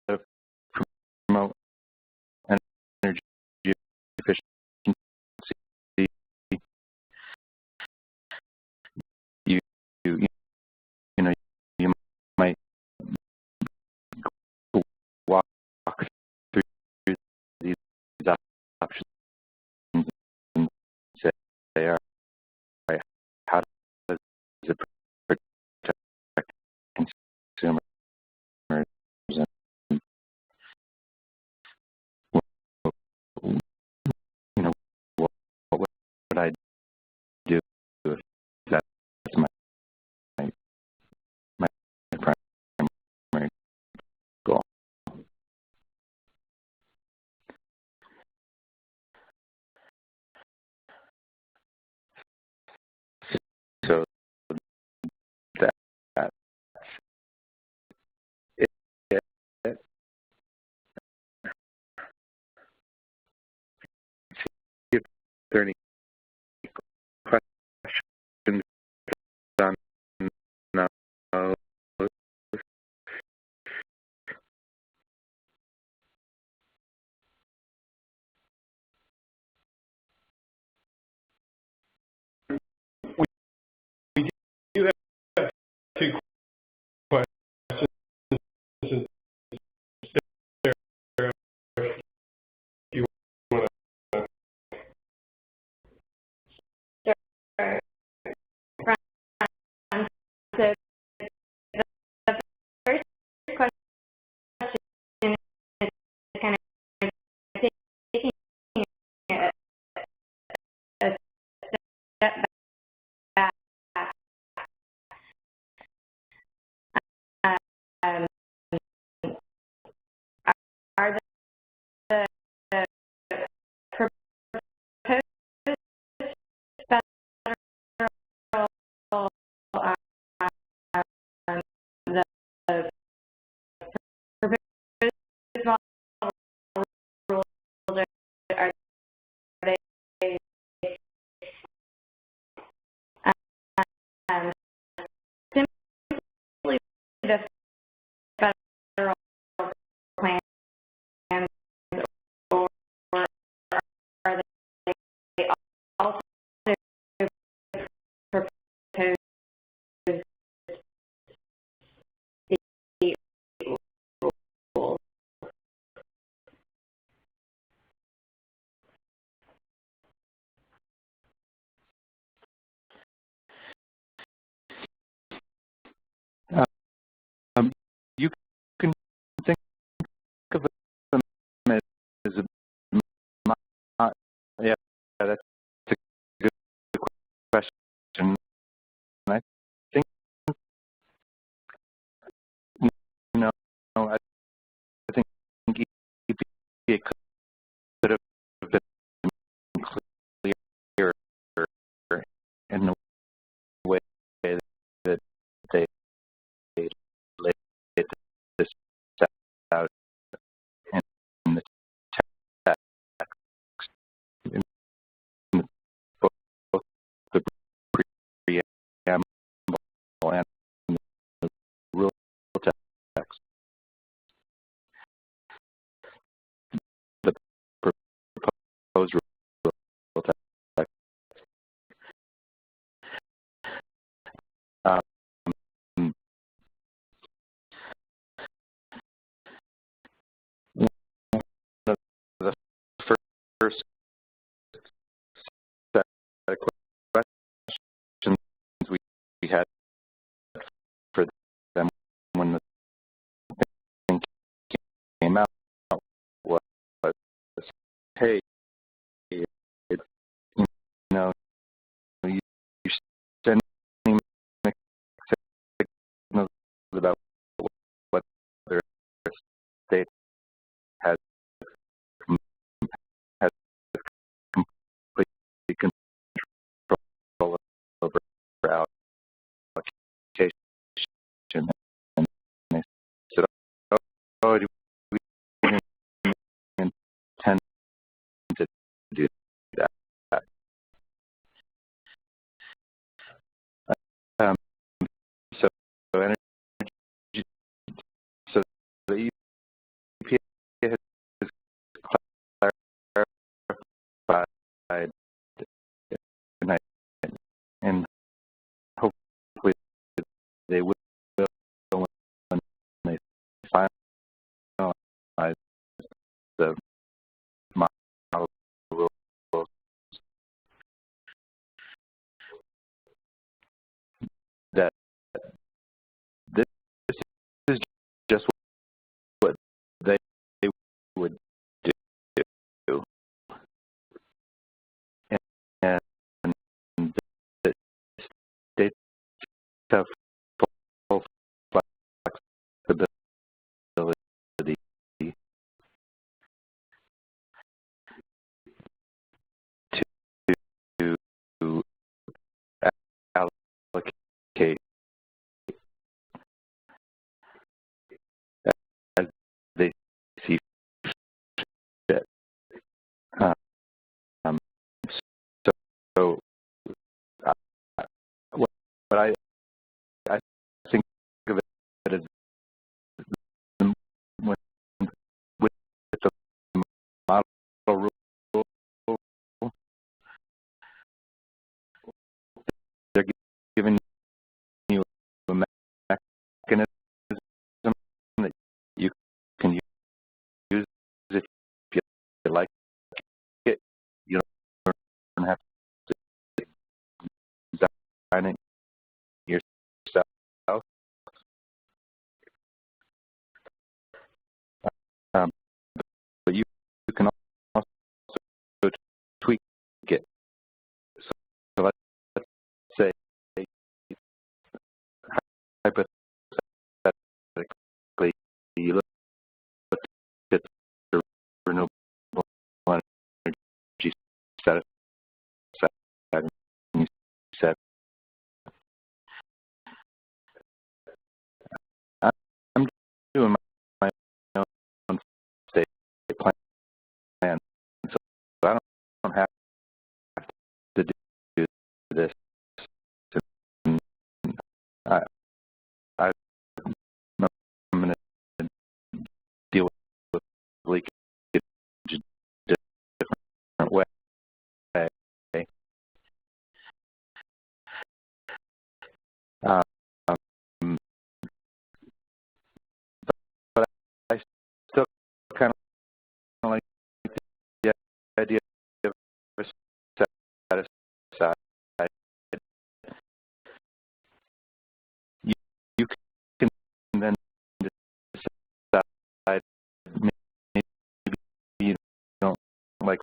of promote energy efficiency, you you you know you might walk through these options and say, all right, how does it protect consumers? And, you know, what would I do if that's my my primary goal? So that it, it, if there are any questions on those, We do have two questions. If you want to. Sure. So the first question is kind of taking a step back. Um, are the proposed federal the proposed model rules are they um, simply the federal plans, or are they also proposed state rules? you can think of them as a yeah, that's a good question. I think, you know, I think EPA could have been clearer in the way that they laid this out in the text, in both the preamble and the rule text. The proposed rule text. One of the hey, it, you know, you're sending mixed signals about whether a state has has complete control over allocation. And they said, oh, do we intend to do that? Um, so energy, so the EPA has clarified, and hopefully they will when they finalize the model rules, that this is just what they would do, and the states have full flexibility to allocate as they see fit. Um, so, uh, what I think of it as when, with the model rule, they're giving you a mechanism that you can use if you like it. You don't have to design it yourself. Um, but you can also tweak it. So let's say, hypothetically, you look at the renewable energy set aside, and you said, I'm doing my own state plan, so I don't have to do this. And I, I'm going to deal with leakage a different way. Um, but I still kind of like the idea of a set aside. You can then decide maybe you don't like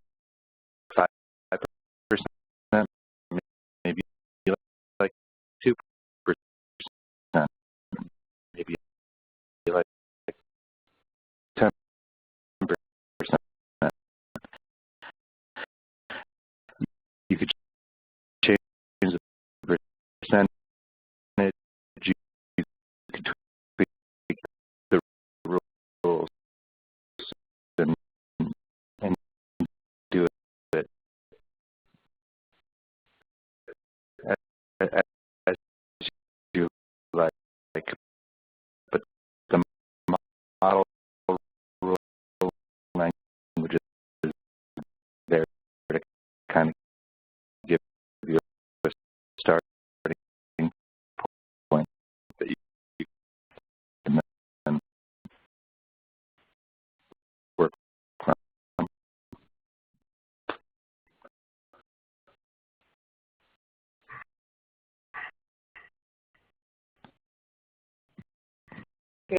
5%, maybe you like 2%, maybe you like 10%. You could change the percentage. You could tweak the rules and, and do it as you like. But the model rule language is there to kind of give you a starting point that you can then work from. Great.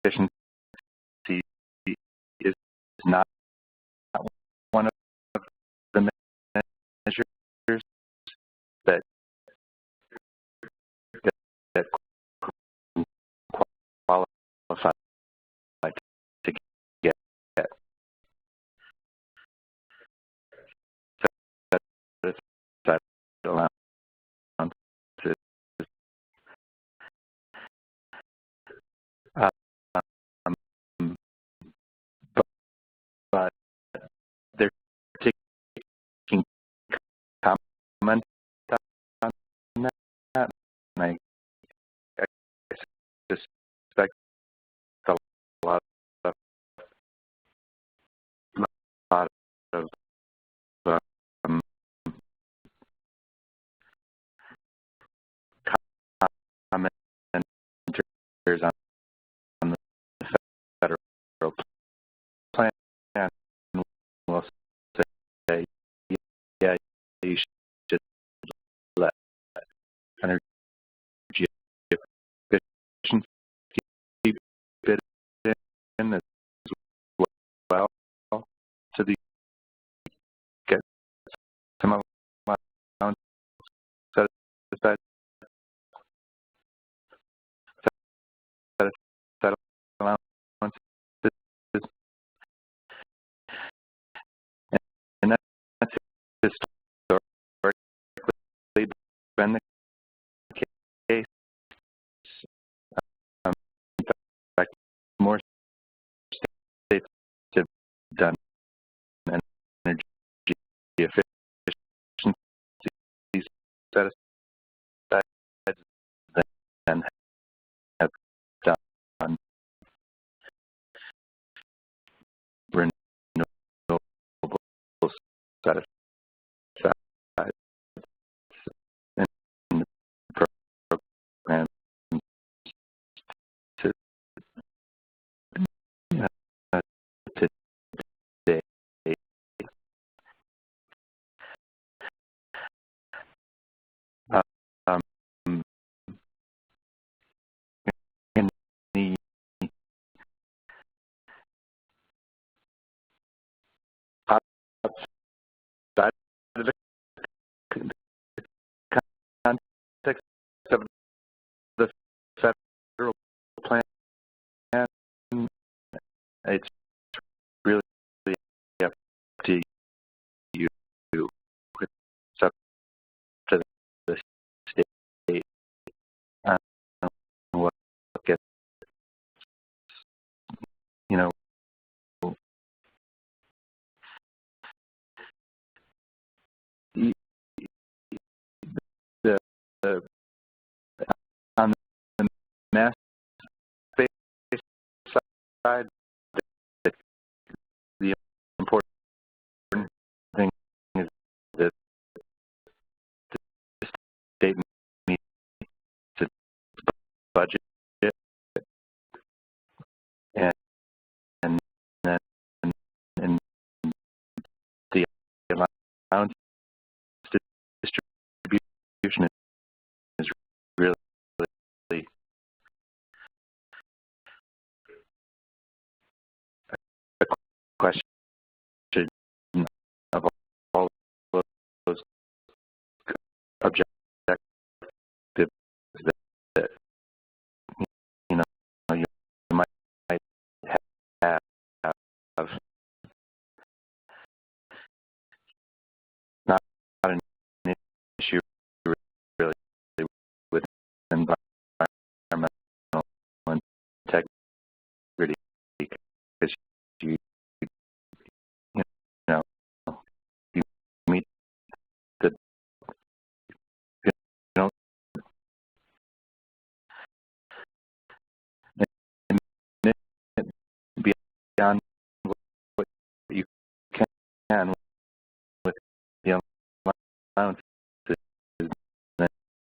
efficiency is not one of the measures that qualify to get set allowances. Um, but they're taking comment on that, and I suspect a lot of um, commenters on the federal plan will say, yeah, you should let energy efficiency keep it in as well, so that you get some allowance set aside, set allowance, and that's historically been the case. In fact, more states have done energy efficiency set aside than have done renewables set aside in the program to today. Um, in the outside of the context of the federal plan, it's really up to you. It's up to the state what gets, you know, the on the mass based side, the important thing is that the state needs to budget it, and then and the allowance distribution is really a question of all of those objectives that you know you might have. Not an issue really with environmental integrity, because you know you meet the you know beyond what you can with the allowance,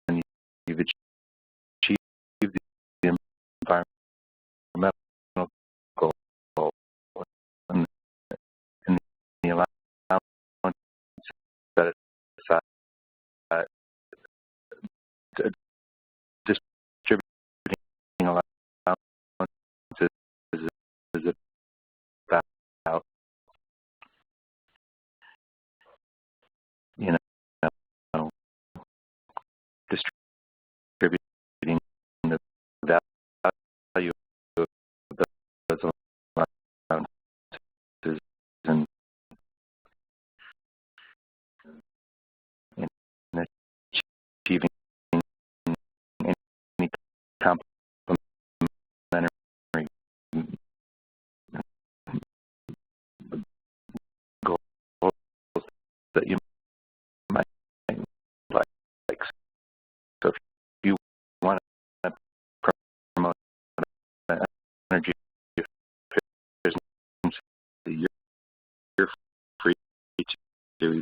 and you've achieved the environmental goal, and the allowance set aside, distributing allowances contributing the value of those allowances and achieving any complementary goals that you might like. So if you want to promote energy efficiency, you're free to